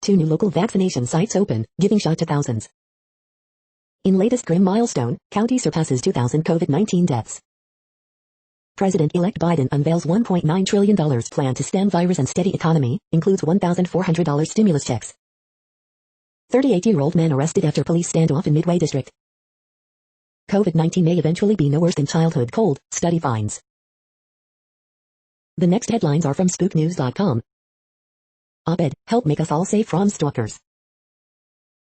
2 new local vaccination sites open, giving shot to thousands. In latest grim milestone, county surpasses 2,000 COVID-19 deaths. President-elect Biden unveils $1.9 trillion plan to stem virus and steady economy, includes $1,400 stimulus checks. 38-year-old man arrested after police standoff in Midway District. COVID-19 may eventually be no worse than childhood cold, study finds. The next headlines are from spooknews.com. Op-ed, help make us all safe from stalkers.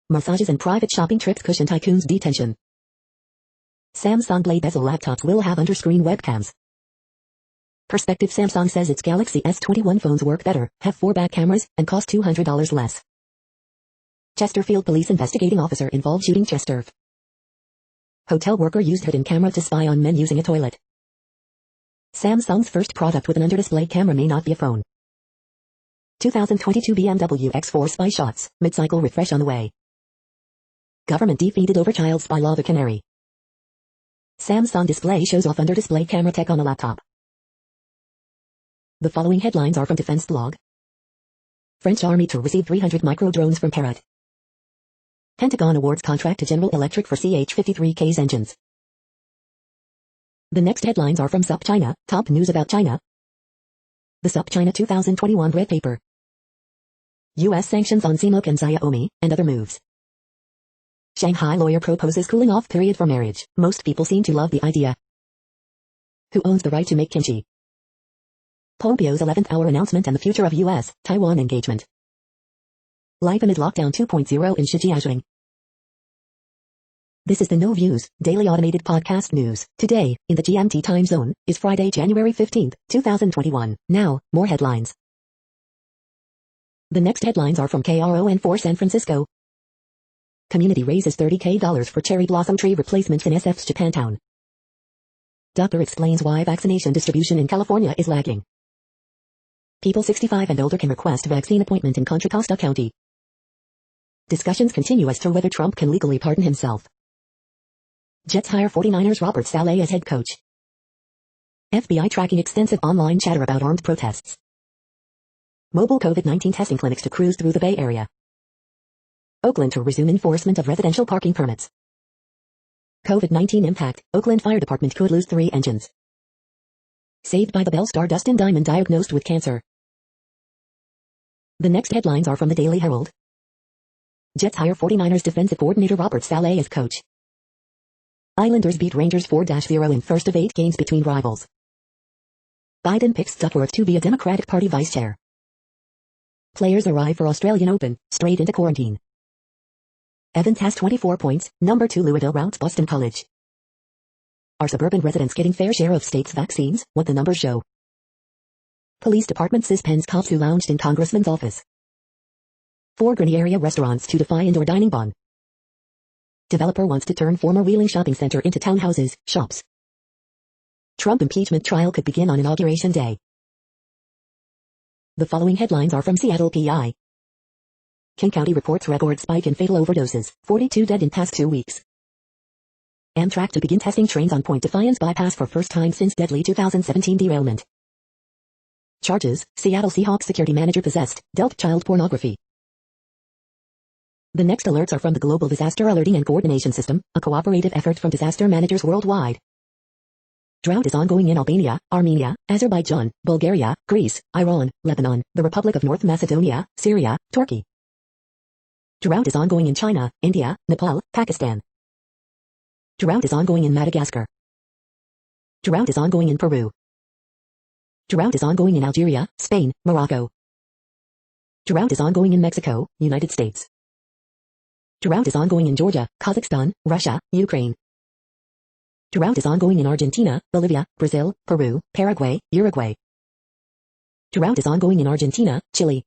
Massages and private shopping trips cushion tycoons' detention. Samsung Blade bezel laptops will have under-screen webcams. Perspective Samsung says its Galaxy S21 phones work better, have 4 back cameras, and cost $200 less. Chesterfield police investigating officer involved shooting Chester. Hotel worker used hidden camera to spy on men using a toilet. Samsung's first product with an under-display camera may not be a phone. 2022 BMW X4 spy shots, mid-cycle refresh on the way. Government defeated over child spy law. The Canary. Samsung display shows off under-display camera tech on a laptop. The following headlines are from Defense Blog. French Army to receive 300 micro-drones from Parrot. Pentagon awards contract to General Electric for CH-53K's engines. The next headlines are from SupChina, top news about China. The SupChina 2021 Red Paper. U.S. sanctions on Sinok and Xiaomi, and other moves. Shanghai lawyer proposes cooling off period for marriage. Most people seem to love the idea. Who owns the right to make kimchi? Pompeo's 11th hour announcement and the future of U.S.-Taiwan engagement. Life amid lockdown 2.0 in Shijiazhuang. This is the No Views, daily automated podcast news. Today, in the GMT time zone, is Friday, January 15, 2021. Now, more headlines. The next headlines are from KRON4 San Francisco. Community raises $30K for cherry blossom tree replacements in SF's Japantown. Doctor explains why vaccination distribution in California is lagging. People 65 and older can request vaccine appointment in Contra Costa County. Discussions continue as to whether Trump can legally pardon himself. Jets hire 49ers Robert Saleh as head coach. FBI tracking extensive online chatter about armed protests. Mobile COVID-19 testing clinics to cruise through the Bay Area. Oakland to resume enforcement of residential parking permits. COVID-19 impact, Oakland Fire Department could lose 3 engines. Saved by the Bell star Dustin Diamond diagnosed with cancer. The next headlines are from the Daily Herald. Jets hire 49ers defensive coordinator Robert Saleh as coach. Islanders beat Rangers 4-0 in first of 8 games between rivals. Biden picks Duckworth to be a Democratic Party vice chair. Players arrive for Australian Open, straight into quarantine. Evans has 24 points, number 2 Louisville routs Boston College. Are suburban residents getting fair share of state's vaccines? What the numbers show. Police department suspends cops who lounged in congressman's office. 4 Gurney area restaurants to defy indoor dining ban. Developer wants to turn former Wheeling shopping center into townhouses, shops. Trump impeachment trial could begin on Inauguration Day. The following headlines are from Seattle PI. King County reports record spike in fatal overdoses, 42 dead in past 2 weeks. Amtrak to begin testing trains on Point Defiance bypass for first time since deadly 2017 derailment. Charges, Seattle Seahawks security manager possessed, dealt child pornography. The next alerts are from the Global Disaster Alerting and Coordination System, a cooperative effort from disaster managers worldwide. Drought is ongoing in Albania, Armenia, Azerbaijan, Bulgaria, Greece, Iran, Lebanon, the Republic of North Macedonia, Syria, Turkey. Drought is ongoing in China, India, Nepal, Pakistan. Drought is ongoing in Madagascar. Drought is ongoing in Peru. Drought is ongoing in Algeria, Spain, Morocco. Drought is ongoing in Mexico, United States. Drought is ongoing in Georgia, Kazakhstan, Russia, Ukraine. Drought is ongoing in Argentina, Bolivia, Brazil, Peru, Paraguay, Uruguay. Drought is ongoing in Argentina, Chile.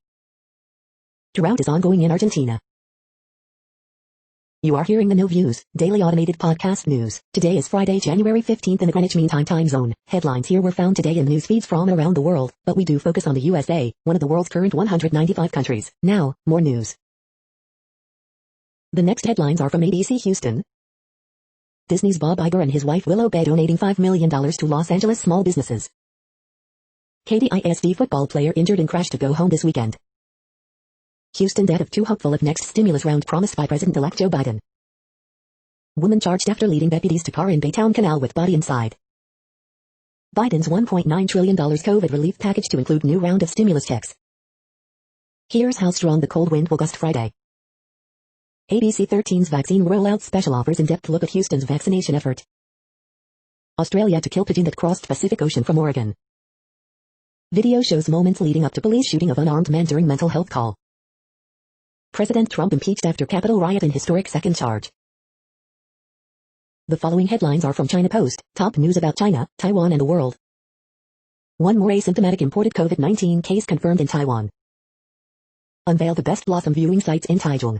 Drought is ongoing in Argentina. You are hearing the No Views, daily automated podcast news. Today is Friday, January 15th in the Greenwich Mean Time zone. Headlines here were found today in news feeds from around the world, but we do focus on the USA, one of the world's current 195 countries. Now, more news. The next headlines are from ABC Houston. Disney's Bob Iger and his wife Willow Bay donating $5 million to Los Angeles small businesses. Katy ISD football player injured in crash to go home this weekend. Houston dead of two hopeful of next stimulus round promised by President-elect Joe Biden. Woman charged after leading deputies to car in Baytown Canal with body inside. Biden's $1.9 trillion COVID relief package to include new round of stimulus checks. Here's how strong the cold wind will gust Friday. ABC 13's vaccine rollout special offers in-depth look at Houston's vaccination effort. Australia to kill pigeon that crossed Pacific Ocean from Oregon. Video shows moments leading up to police shooting of unarmed man during mental health call. President Trump impeached after Capitol riot in historic second charge. The following headlines are from China Post, top news about China, Taiwan and the world. One more asymptomatic imported COVID-19 case confirmed in Taiwan. Unveil the best Blossom viewing sites in Taichung.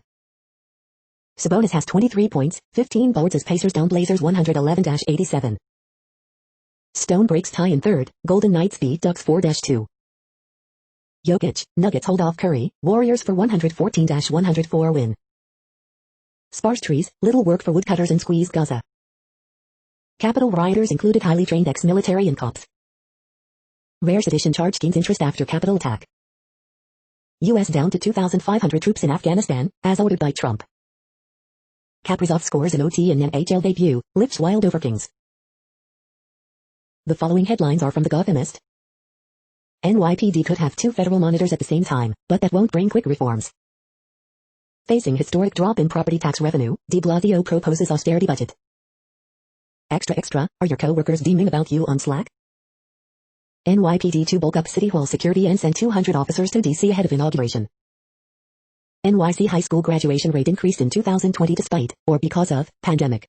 Sabonis has 23 points, 15 boards as Pacers down Blazers 111-87. Stone breaks tie in third, Golden Knights beat Ducks 4-2. Jokic, Nuggets hold off Curry, Warriors for 114-104 win. Sparse trees, little work for woodcutters and squeeze Gaza. Capitol rioters included highly trained ex-military and cops. Rare sedition charge gains interest after Capitol attack. U.S. down to 2,500 troops in Afghanistan, as ordered by Trump. Kaprizov scores an OT in NHL debut, lips wild over Kings. The following headlines are from The Gothamist. NYPD could have two federal monitors at the same time, but that won't bring quick reforms. Facing historic drop in property tax revenue, de Blasio proposes austerity budget. Extra, are your co-workers deeming about you on Slack? NYPD to bulk up City Hall security and send 200 officers to D.C. ahead of inauguration. NYC high school graduation rate increased in 2020 despite, or because of, pandemic.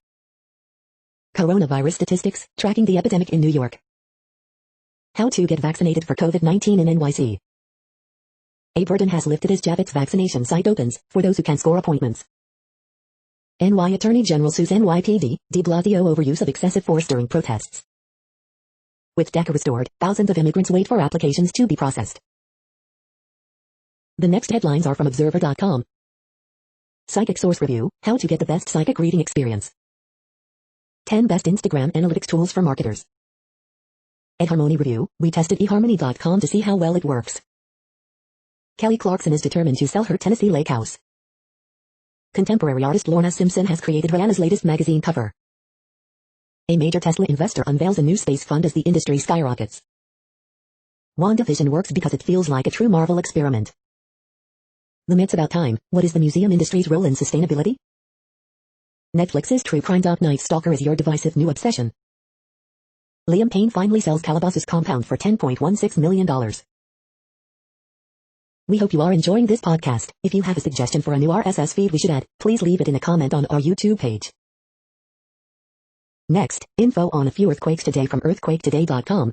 Coronavirus statistics, tracking the epidemic in New York. How to get vaccinated for COVID-19 in NYC. A burden has lifted as Javits vaccination site opens, for those who can score appointments. NY Attorney General sues NYPD, de Blasio over use of excessive force during protests. With DACA restored, thousands of immigrants wait for applications to be processed. The next headlines are from Observer.com. Psychic Source Review, how to get the best psychic reading experience. 10 best Instagram analytics tools for marketers. eHarmony Review, we tested eHarmony.com to see how well it works. Kelly Clarkson is determined to sell her Tennessee lake house. Contemporary artist Lorna Simpson has created Rihanna's latest magazine cover. A major Tesla investor unveils a new space fund as the industry skyrockets. WandaVision works because it feels like a true Marvel experiment. The myths about time, what is the museum industry's role in sustainability? Netflix's true crime doc Night Stalker is your divisive new obsession. Liam Payne finally sells Calabasas compound for $10.16 million. We hope you are enjoying this podcast. If you have a suggestion for a new RSS feed we should add, please leave it in a comment on our YouTube page. Next, info on a few earthquakes today from earthquaketoday.com.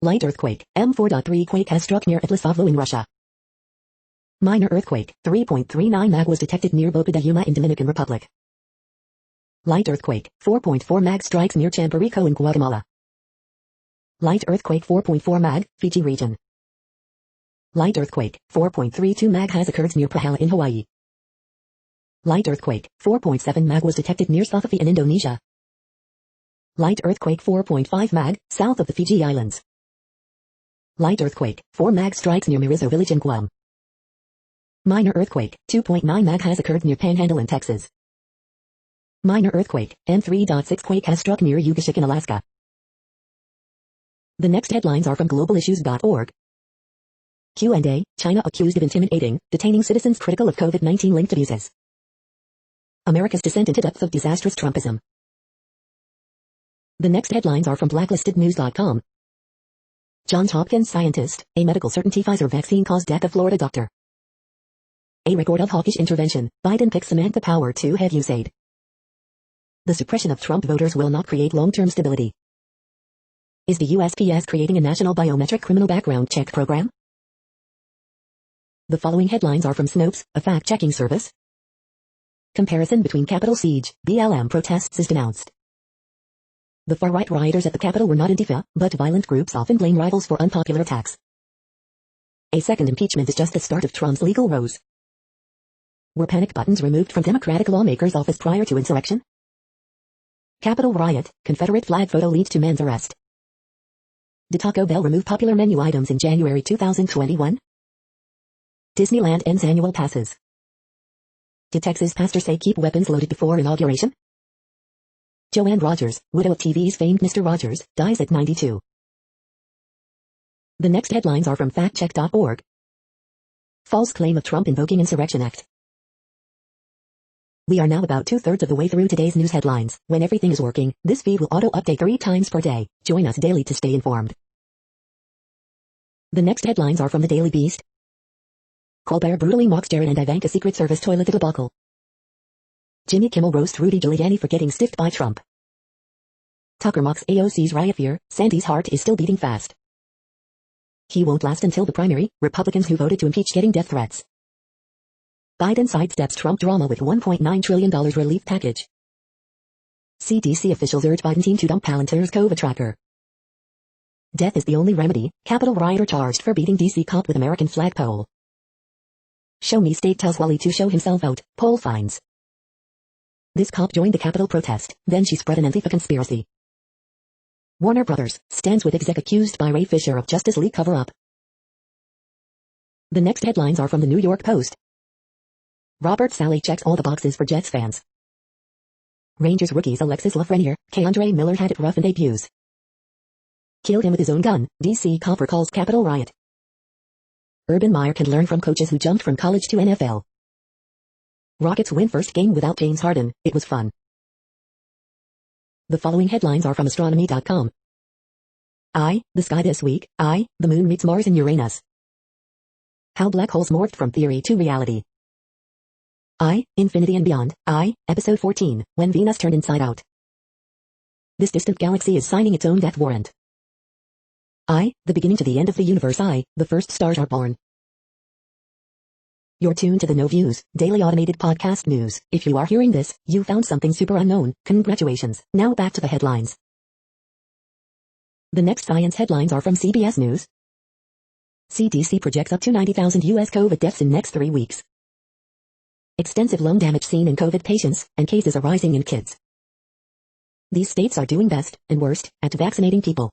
Light earthquake, M4.3 quake has struck near Etlisavoe in Russia. Minor earthquake, 3.39 mag was detected near Boca de Yuma in Dominican Republic. Light earthquake, 4.4 mag strikes near Champerico in Guatemala. Light earthquake 4.4 mag, Fiji region. Light earthquake, 4.32 mag has occurred near Prahala in Hawaii. Light earthquake, 4.7 mag was detected near Sathafi in Indonesia. Light earthquake 4.5 mag, south of the Fiji Islands. Light earthquake, 4 mag strikes near Mirizo village in Guam. Minor earthquake, 2.9 mag has occurred near Panhandle in Texas. Minor earthquake, M3.6 quake has struck near Ugashik in Alaska. The next headlines are from globalissues.org. Q&A, China accused of intimidating, detaining citizens critical of COVID-19 linked abuses. America's descent into depths of disastrous Trumpism. The next headlines are from blacklistednews.com. Johns Hopkins scientist, a medical certainty Pfizer vaccine caused death of Florida doctor. A record of hawkish intervention, Biden picks Samantha Power to head USAID. The suppression of Trump voters will not create long-term stability. Is the USPS creating a national biometric criminal background check program? The following headlines are from Snopes, a fact-checking service. Comparison between Capitol siege, BLM protests is denounced. The far-right rioters at the Capitol were not Antifa, but violent groups often blame rivals for unpopular attacks. A second impeachment is just the start of Trump's legal woes. Were panic buttons removed from Democratic lawmakers' office prior to insurrection? Capitol riot, Confederate flag photo leads to man's arrest. Did Taco Bell remove popular menu items in January 2021? Disneyland ends annual passes. Did Texas pastor say keep weapons loaded before inauguration? Joanne Rogers, widow of TV's famed Mr. Rogers, dies at 92. The next headlines are from factcheck.org. False claim of Trump invoking Insurrection Act. We are now about 2/3 of the way through today's news headlines. When everything is working, this feed will auto-update 3 times per day. Join us daily to stay informed. The next headlines are from the Daily Beast. Colbert brutally mocks Jared and Ivanka Secret Service toilet debacle. Jimmy Kimmel roasts Rudy Giuliani for getting stiffed by Trump. Tucker mocks AOC's riot fear. Sandy's heart is still beating fast. He won't last until the primary. Republicans who voted to impeach getting death threats. Biden sidesteps Trump drama with $1.9 trillion relief package. CDC officials urge Biden team to dump Palantir's COVID tracker. Death is the only remedy. Capitol rioter charged for beating DC cop with American flag pole. Show me state tells Wally to show himself out. Pole finds. This cop joined the Capitol protest, then she spread an Antifa conspiracy. Warner Brothers stands with exec accused by Ray Fisher of Justice League cover-up. The next headlines are from the New York Post. Robert Saleh checks all the boxes for Jets fans. Rangers rookies Alexis Lafreniere, Keandre Miller had it rough in debuts. Killed him with his own gun. DC cop recalls Capitol riot. Urban Meyer can learn from coaches who jumped from college to NFL. Rockets win first game without James Harden. It was fun. The following headlines are from astronomy.com. The sky this week. The moon meets Mars and Uranus. How black holes morphed from theory to reality. Infinity and Beyond. Episode 14, When Venus Turned Inside Out. This distant galaxy is signing its own death warrant. The beginning to the end of the universe. The first stars are born. You're tuned to the No Views, daily automated podcast news. If you are hearing this, you found something super unknown. Congratulations. Now back to the headlines. The next science headlines are from CBS News. CDC projects up to 90,000 U.S. COVID deaths in next 3 weeks. Extensive lung damage seen in COVID patients, and cases are rising in kids. These states are doing best, and worst, at vaccinating people.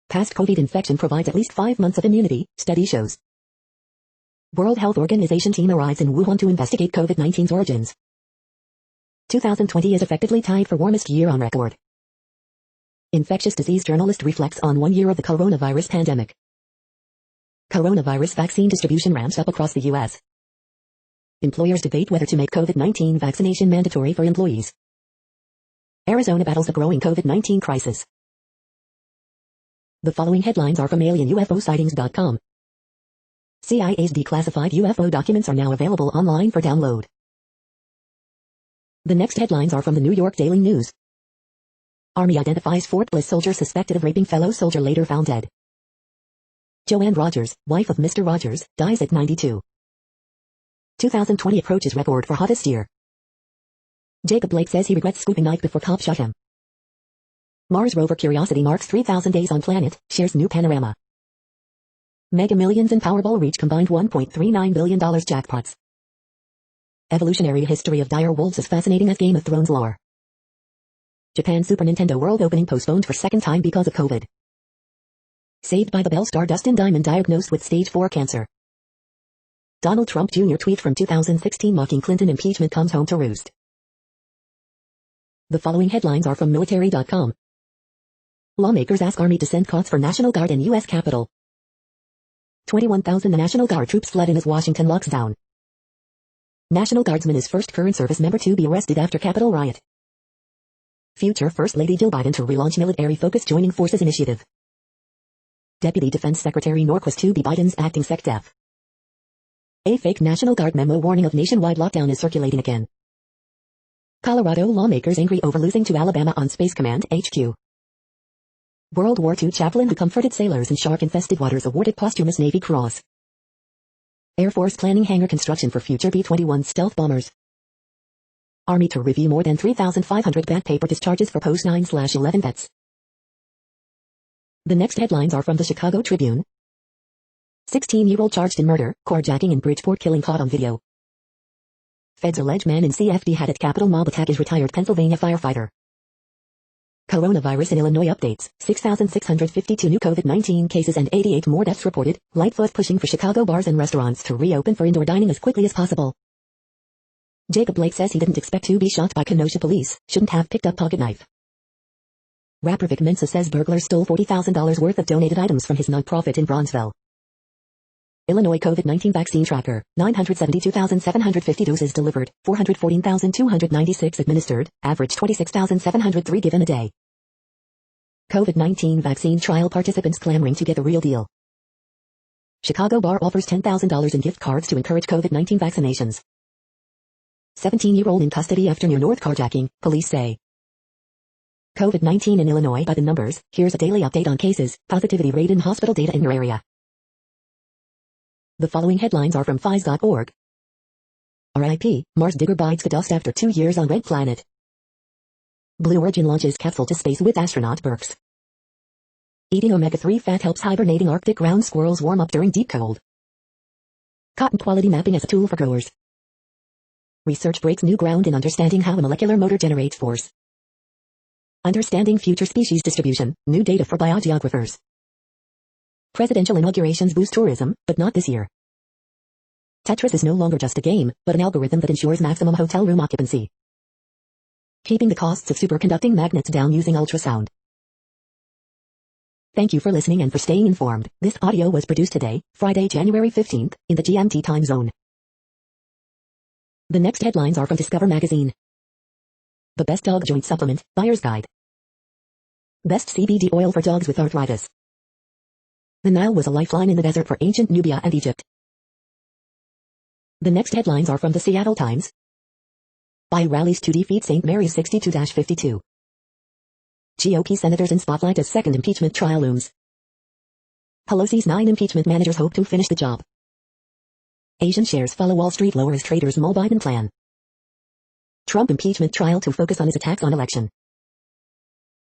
Past COVID infection provides at least 5 months of immunity, study shows. World Health Organization team arrives in Wuhan to investigate COVID-19's origins. 2020 is effectively tied for warmest year on record. Infectious disease journalist reflects on 1 year of the coronavirus pandemic. Coronavirus vaccine distribution ramps up across the U.S. Employers debate whether to make COVID-19 vaccination mandatory for employees. Arizona battles a growing COVID-19 crisis. The following headlines are from alienUFOsightings.com. CIA's declassified UFO documents are now available online for download. The next headlines are from the New York Daily News. Army identifies Fort Bliss soldier suspected of raping fellow soldier later found dead. Joanne Rogers, wife of Mr. Rogers, dies at 92. 2020 approaches record for hottest year. Jacob Blake says he regrets scooping knife before cop shot him. Mars rover Curiosity marks 3,000 days on planet, shares new panorama. Mega Millions and Powerball reach combined $1.39 billion jackpots. Evolutionary history of dire wolves as fascinating as Game of Thrones lore. Japan Super Nintendo World opening postponed for second time because of COVID. Saved by the Bell star Dustin Diamond diagnosed with stage 4 cancer. Donald Trump Jr. tweet from 2016 mocking Clinton impeachment comes home to roost. The following headlines are from military.com. Lawmakers ask Army to send cots for National Guard in U.S. Capitol. 21,000 National Guard troops flood in as Washington locks down. National Guardsman is first current service member to be arrested after Capitol riot. Future First Lady Jill Biden to relaunch military-focused joining forces initiative. Deputy Defense Secretary Norquist to be Biden's acting SecDef. A fake National Guard memo warning of nationwide lockdown is circulating again. Colorado lawmakers angry over losing to Alabama on Space Command HQ. World War II chaplain who comforted sailors in shark-infested waters awarded posthumous Navy Cross. Air Force planning hangar construction for future B-21 stealth bombers. Army to review more than 3,500 bad paper discharges for post 9/11 vets. The next headlines are from the Chicago Tribune. 16-year-old charged in murder, carjacking in Bridgeport killing caught on video. Feds allege man in CFD had at Capitol mob attack is retired Pennsylvania firefighter. Coronavirus in Illinois updates, 6,652 new COVID-19 cases and 88 more deaths reported. Lightfoot pushing for Chicago bars and restaurants to reopen for indoor dining as quickly as possible. Jacob Blake says he didn't expect to be shot by Kenosha police, shouldn't have picked up pocket knife. Rapper Vic Mensa says burglars stole $40,000 worth of donated items from his nonprofit in Bronzeville. Illinois COVID-19 vaccine tracker, 972,750 doses delivered, 414,296 administered, average 26,703 given a day. COVID-19 vaccine trial participants clamoring to get the real deal. Chicago bar offers $10,000 in gift cards to encourage COVID-19 vaccinations. 17-year-old in custody after near North carjacking, police say. COVID-19 in Illinois by the numbers. Here's a daily update on cases, positivity rate and hospital data in your area. The following headlines are from FIS.org. RIP, Mars digger bites the dust after 2 years on Red Planet. Blue Origin launches capsule to space with astronaut Burks. Eating omega-3 fat helps hibernating Arctic ground squirrels warm up during deep cold. Cotton quality mapping as a tool for growers. Research breaks new ground in understanding how a molecular motor generates force. Understanding future species distribution, new data for biogeographers. Presidential inaugurations boost tourism, but not this year. Tetris is no longer just a game, but an algorithm that ensures maximum hotel room occupancy. Keeping the costs of superconducting magnets down using ultrasound. Thank you for listening and for staying informed. This audio was produced today, Friday, January 15th, in the GMT time zone. The next headlines are from Discover magazine. The best dog joint supplement, buyer's guide. Best CBD oil for dogs with arthritis. The Nile was a lifeline in the desert for ancient Nubia and Egypt. The next headlines are from the Seattle Times. Bayou rallies to defeat St. Mary's 62-52. GOP senators in spotlight as second impeachment trial looms. Pelosi's 9 impeachment managers hope to finish the job. Asian shares follow Wall Street lowers traders' Mo Biden plan. Trump impeachment trial to focus on his attacks on election.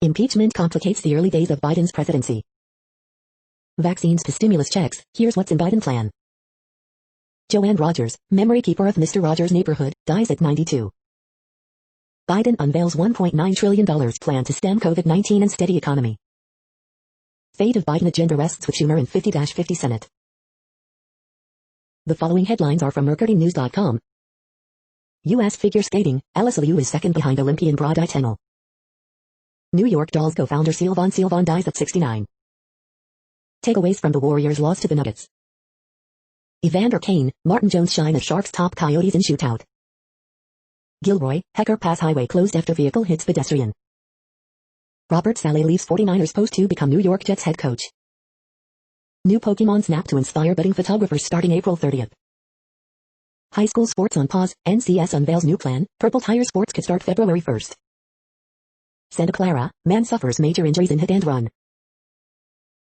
Impeachment complicates the early days of Biden's presidency. Vaccines to stimulus checks, here's what's in Biden plan. Joanne Rogers, memory keeper of Mr. Rogers' neighborhood, dies at 92. Biden unveils $1.9 trillion plan to stem COVID-19 and steady economy. Fate of Biden agenda rests with Schumer in 50-50 Senate. The following headlines are from MercuryNews.com. U.S. figure skating, Alice Liu is second behind Olympian Brody Tennell. New York Dolls co-founder Sylvan dies at 69. Takeaways from the Warriors' loss to the Nuggets. Evander Kane, Martin Jones shine as Sharks top Coyotes in shootout. Gilroy, Hecker Pass highway closed after vehicle hits pedestrian. Robert Saleh leaves 49ers post to become New York Jets head coach. New Pokemon Snap to inspire budding photographers starting April 30th. High school sports on pause, NCS unveils new plan, Purple Tire Sports could start February 1st. Santa Clara, man suffers major injuries in hit and run.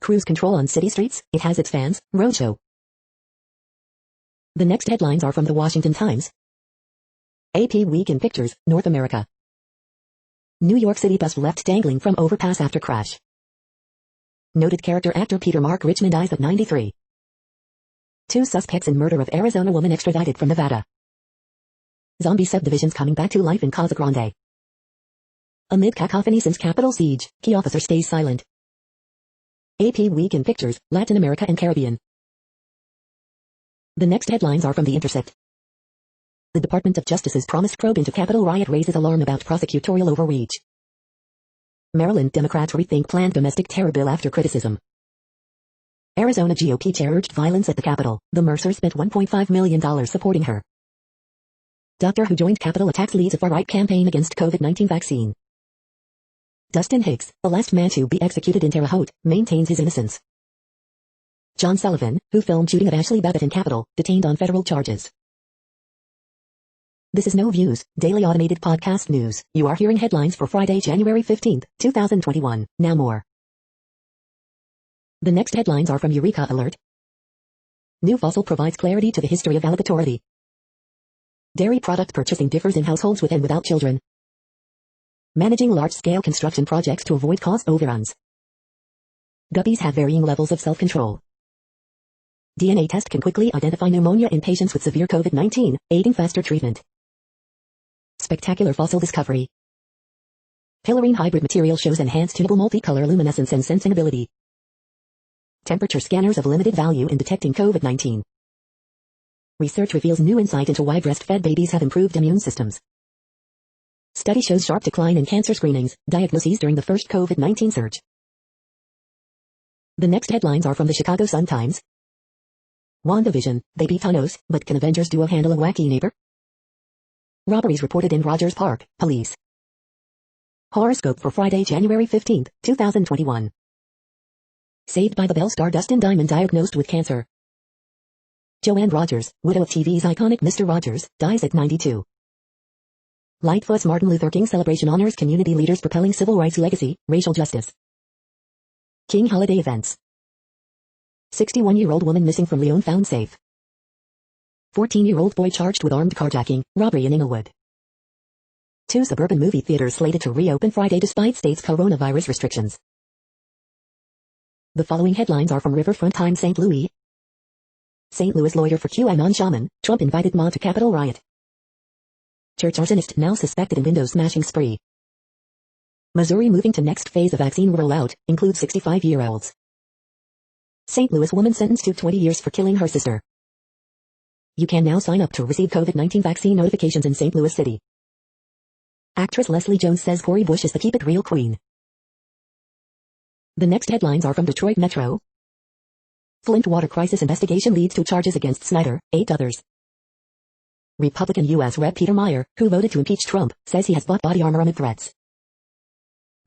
Cruise control on city streets, it has its fans, roadshow. The next headlines are from the Washington Times. AP Week in Pictures, North America. New York City bus left dangling from overpass after crash. Noted character actor Peter Mark Richmond dies at 93. 2 suspects in murder of Arizona woman extradited from Nevada. Zombie subdivisions coming back to life in Casa Grande. Amid cacophony since Capitol siege, key officer stays silent. AP Week in Pictures, Latin America and Caribbean. The next headlines are from The Intercept. The Department of Justice's promised probe into Capitol riot raises alarm about prosecutorial overreach. Maryland Democrats rethink planned domestic terror bill after criticism. Arizona GOP chair urged violence at the Capitol. The Mercer spent $1.5 million supporting her. Doctor who joined Capitol attacks leads a far-right campaign against COVID-19 vaccine. Dustin Hicks, the last man to be executed in Terre Haute, maintains his innocence. John Sullivan, who filmed shooting of Ashley Babbitt in Capitol, detained on federal charges. This is No Views, daily automated podcast news. You are hearing headlines for Friday, January 15th, 2021. Now more. The next headlines are from Eureka Alert. New fossil provides clarity to the history of alligatority. Dairy product purchasing differs in households with and without children. Managing large-scale construction projects to avoid cost overruns. Guppies have varying levels of self-control. DNA test can quickly identify pneumonia in patients with severe COVID-19, aiding faster treatment. Spectacular fossil discovery. Hillarine hybrid material shows enhanced tunable multicolor luminescence and sensing ability. Temperature scanners of limited value in detecting COVID-19. Research reveals new insight into why breastfed babies have improved immune systems. Study shows sharp decline in cancer screenings, diagnoses during the first COVID-19 surge. The next headlines are from the Chicago Sun-Times. WandaVision, they beat Thanos, but can Avengers duo handle a wacky neighbor? Robberies reported in Rogers Park, police. Horoscope for Friday, January 15, 2021. Saved by the Bell star Dustin Diamond diagnosed with cancer. Joanne Rogers, widow of TV's iconic Mr. Rogers, dies at 92. Lightfoot's Martin Luther King celebration honors community leaders propelling civil rights legacy, racial justice. King holiday events. 61-year-old woman missing from Lyon found safe. 14-year-old boy charged with armed carjacking, robbery in Inglewood. 2 suburban movie theaters slated to reopen Friday despite state's coronavirus restrictions. The following headlines are from Riverfront Times St. Louis. St. Louis lawyer for QAnon shaman, Trump invited Ma to Capitol riot. Church arsonist now suspected in window smashing spree. Missouri moving to next phase of vaccine rollout, includes 65-year-olds. St. Louis woman sentenced to 20 years for killing her sister. You can now sign up to receive COVID-19 vaccine notifications in St. Louis City. Actress Leslie Jones says Cori Bush is the keep it real queen. The next headlines are from Detroit Metro. Flint water crisis investigation leads to charges against Snyder, 8 others. Republican U.S. Rep. Peter Meyer, who voted to impeach Trump, says he has bought body armor amid threats.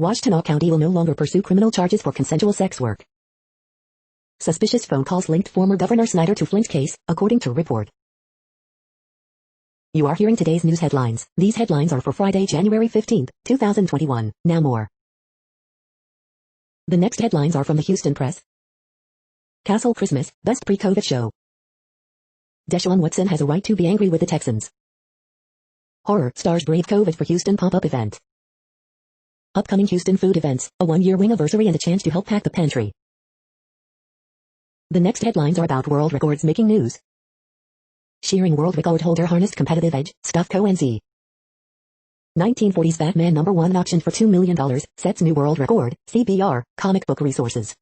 Washtenaw County will no longer pursue criminal charges for consensual sex work. Suspicious phone calls linked former Governor Snyder to Flint case, according to report. You are hearing today's news headlines. These headlines are for Friday, January 15, 2021. Now more. The next headlines are from the Houston Press. Castle Christmas, best pre-COVID show. Deshaun Watson has a right to be angry with the Texans. Horror stars brave COVID for Houston pop-up event. Upcoming Houston food events, a 1-year wing-iversary and a chance to help pack the pantry. The next headlines are about world records making news. Shearing world record holder harnessed competitive edge, Stuff Co. NZ. 1940s Batman #1 auctioned for $2 million, sets new world record, CBR, comic book resources.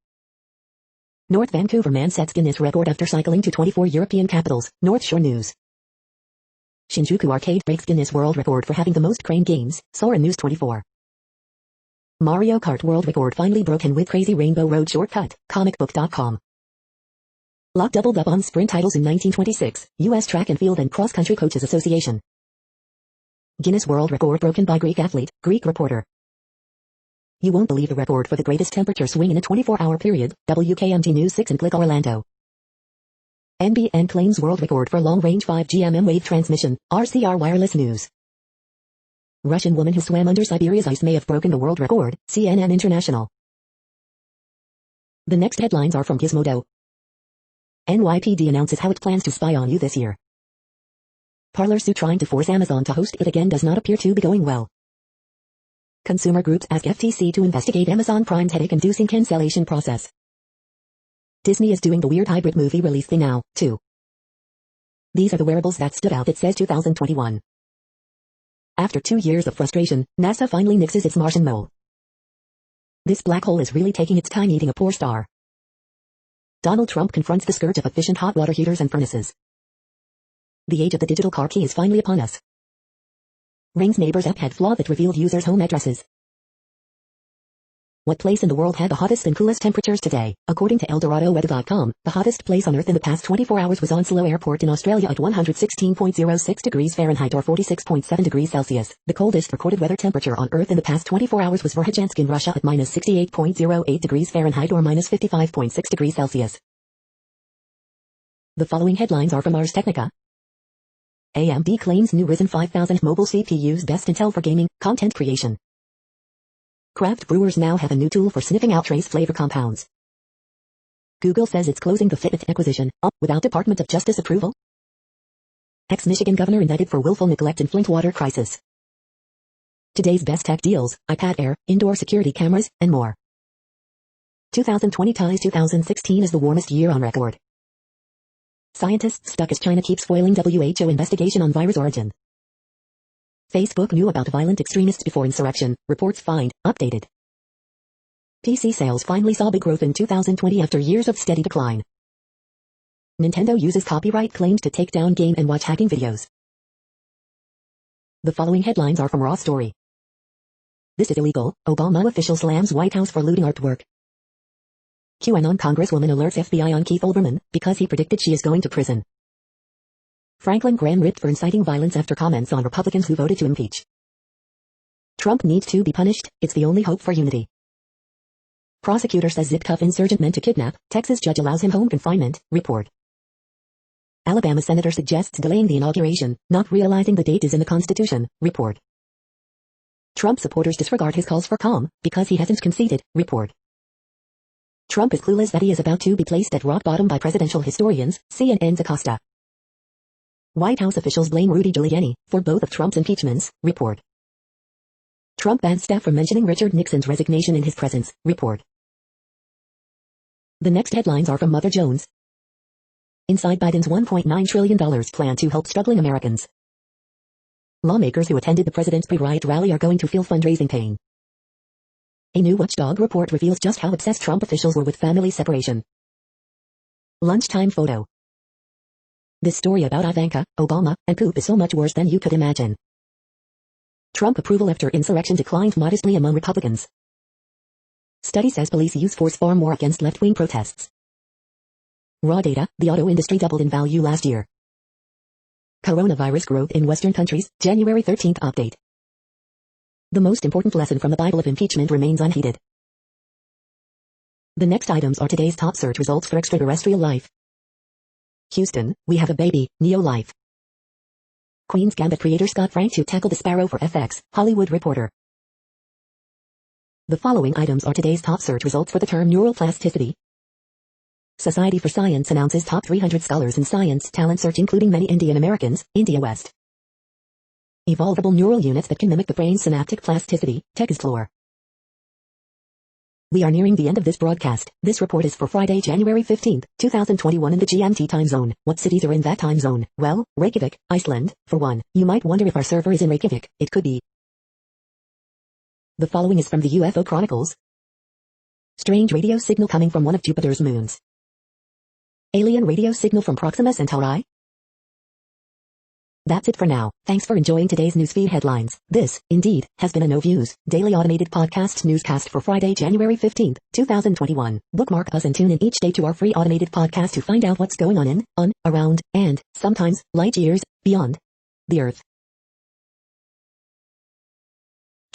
North Vancouver man sets Guinness record after cycling to 24 European capitals, North Shore News. Shinjuku Arcade breaks Guinness world record for having the most crane games, Sora News 24. Mario Kart world record finally broken with Crazy Rainbow Road shortcut, comicbook.com. Locke doubled up on sprint titles in 1926, U.S. Track and Field and Cross Country Coaches Association. Guinness World Record broken by Greek athlete, Greek reporter. You won't believe the record for the greatest temperature swing in a 24-hour period, WKMT News 6 and Click Orlando. NBN claims world record for long-range 5G wave transmission, RCR Wireless News. Russian woman who swam under Siberia's ice may have broken the world record, CNN International. The next headlines are from Gizmodo. NYPD announces how it plans to spy on you this year. Parler suit trying to force Amazon to host it again does not appear to be going well. Consumer groups ask FTC to investigate Amazon Prime's headache-inducing cancellation process. Disney is doing the weird hybrid movie release thing now, too. These are the wearables that stood out, it says 2021. After 2 years of frustration, NASA finally nixes its Martian mole. This black hole is really taking its time eating a poor star. Donald Trump confronts the scourge of efficient hot water heaters and furnaces. The age of the digital car key is finally upon us. Ring's neighbor's app had flaw that revealed users' home addresses. What place in the world had the hottest and coolest temperatures today? According to ElDoradoWeather.com, the hottest place on Earth in the past 24 hours was Onslow Airport in Australia at 116.06 degrees Fahrenheit or 46.7 degrees Celsius. The coldest recorded weather temperature on Earth in the past 24 hours was Verkhovensky in Russia at minus 68.08 degrees Fahrenheit or minus 55.6 degrees Celsius. The following headlines are from Ars Technica. AMD claims new Ryzen 5000 mobile CPUs best intel for gaming, content creation. Craft brewers now have a new tool for sniffing out trace flavor compounds. Google says it's closing the Fitbit acquisition, without Department of Justice approval. Ex-Michigan governor indicted for willful neglect in Flint water crisis. Today's best tech deals, iPad Air, indoor security cameras, and more. 2020 ties 2016 as the warmest year on record. Scientists stuck as China keeps foiling WHO investigation on virus origin. Facebook knew about violent extremists before insurrection. Reports find. Updated. PC sales finally saw big growth in 2020 after years of steady decline. Nintendo uses copyright claims to take down Game & Watch hacking videos. The following headlines are from Raw Story. This is illegal. Obama official slams White House for looting artwork. QAnon Congresswoman alerts FBI on Keith Olbermann because he predicted she is going to prison. Franklin Graham ripped for inciting violence after comments on Republicans who voted to impeach. Trump needs to be punished. It's the only hope for unity. Prosecutor says zip cuff insurgent meant to kidnap. Texas judge allows him home confinement. Report. Alabama senator suggests delaying the inauguration, not realizing the date is in the Constitution. Report. Trump supporters disregard his calls for calm because he hasn't conceded. Report. Trump is clueless that he is about to be placed at rock bottom by presidential historians. CNN's Acosta. White House officials blame Rudy Giuliani for both of Trump's impeachments. Report. Trump bans staff from mentioning Richard Nixon's resignation in his presence. Report. The next headlines are from Mother Jones. Inside Biden's $1.9 trillion plan to help struggling Americans. Lawmakers who attended the president's pre-riot rally are going to feel fundraising pain. A new watchdog report reveals just how obsessed Trump officials were with family separation. Lunchtime photo. This story about Ivanka, Obama, and poop is so much worse than you could imagine. Trump approval after insurrection declined modestly among Republicans. Study says police use force far more against left-wing protests. Raw data, the auto industry doubled in value last year. Coronavirus growth in Western countries, January 13th update. The most important lesson from the Bible of impeachment remains unheeded. The next items are today's top search results for extraterrestrial life. Houston, we have a baby, Neo Life. Queen's Gambit creator Scott Frank to tackle the Sparrow for FX, Hollywood Reporter. The following items are today's top search results for the term neural plasticity. Society for Science announces top 300 scholars in science talent search including many Indian Americans, India West. Evolvable neural units that can mimic the brain's synaptic plasticity, Tech Explorer. We are nearing the end of this broadcast. This report is for Friday, January 15th, 2021 in the GMT time zone. What cities are in that time zone? Well, Reykjavik, Iceland, for one. You might wonder if our server is in Reykjavik. It could be. The following is from the UFO Chronicles. Strange radio signal coming from one of Jupiter's moons. Alien radio signal from Proxima Centauri. That's it for now. Thanks for enjoying today's newsfeed headlines. This, indeed, has been a No Views, daily automated podcast newscast for Friday, January 15th, 2021. Bookmark us and tune in each day to our free automated podcast to find out what's going on, around, and, sometimes, light years, beyond the Earth.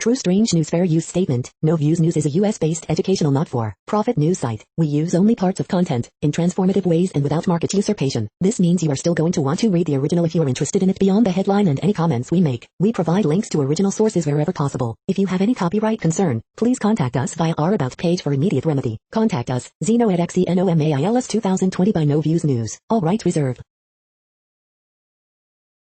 True Strange News Fair Use Statement. No Views News is a US-based educational not-for-profit news site. We use only parts of content, in transformative ways and without market usurpation. This means you are still going to want to read the original if you are interested in it beyond the headline and any comments we make. We provide links to original sources wherever possible. If you have any copyright concern, please contact us via our About page for immediate remedy. Contact us, Zeno at XENOMAILS 2020 by No Views News. All rights reserved.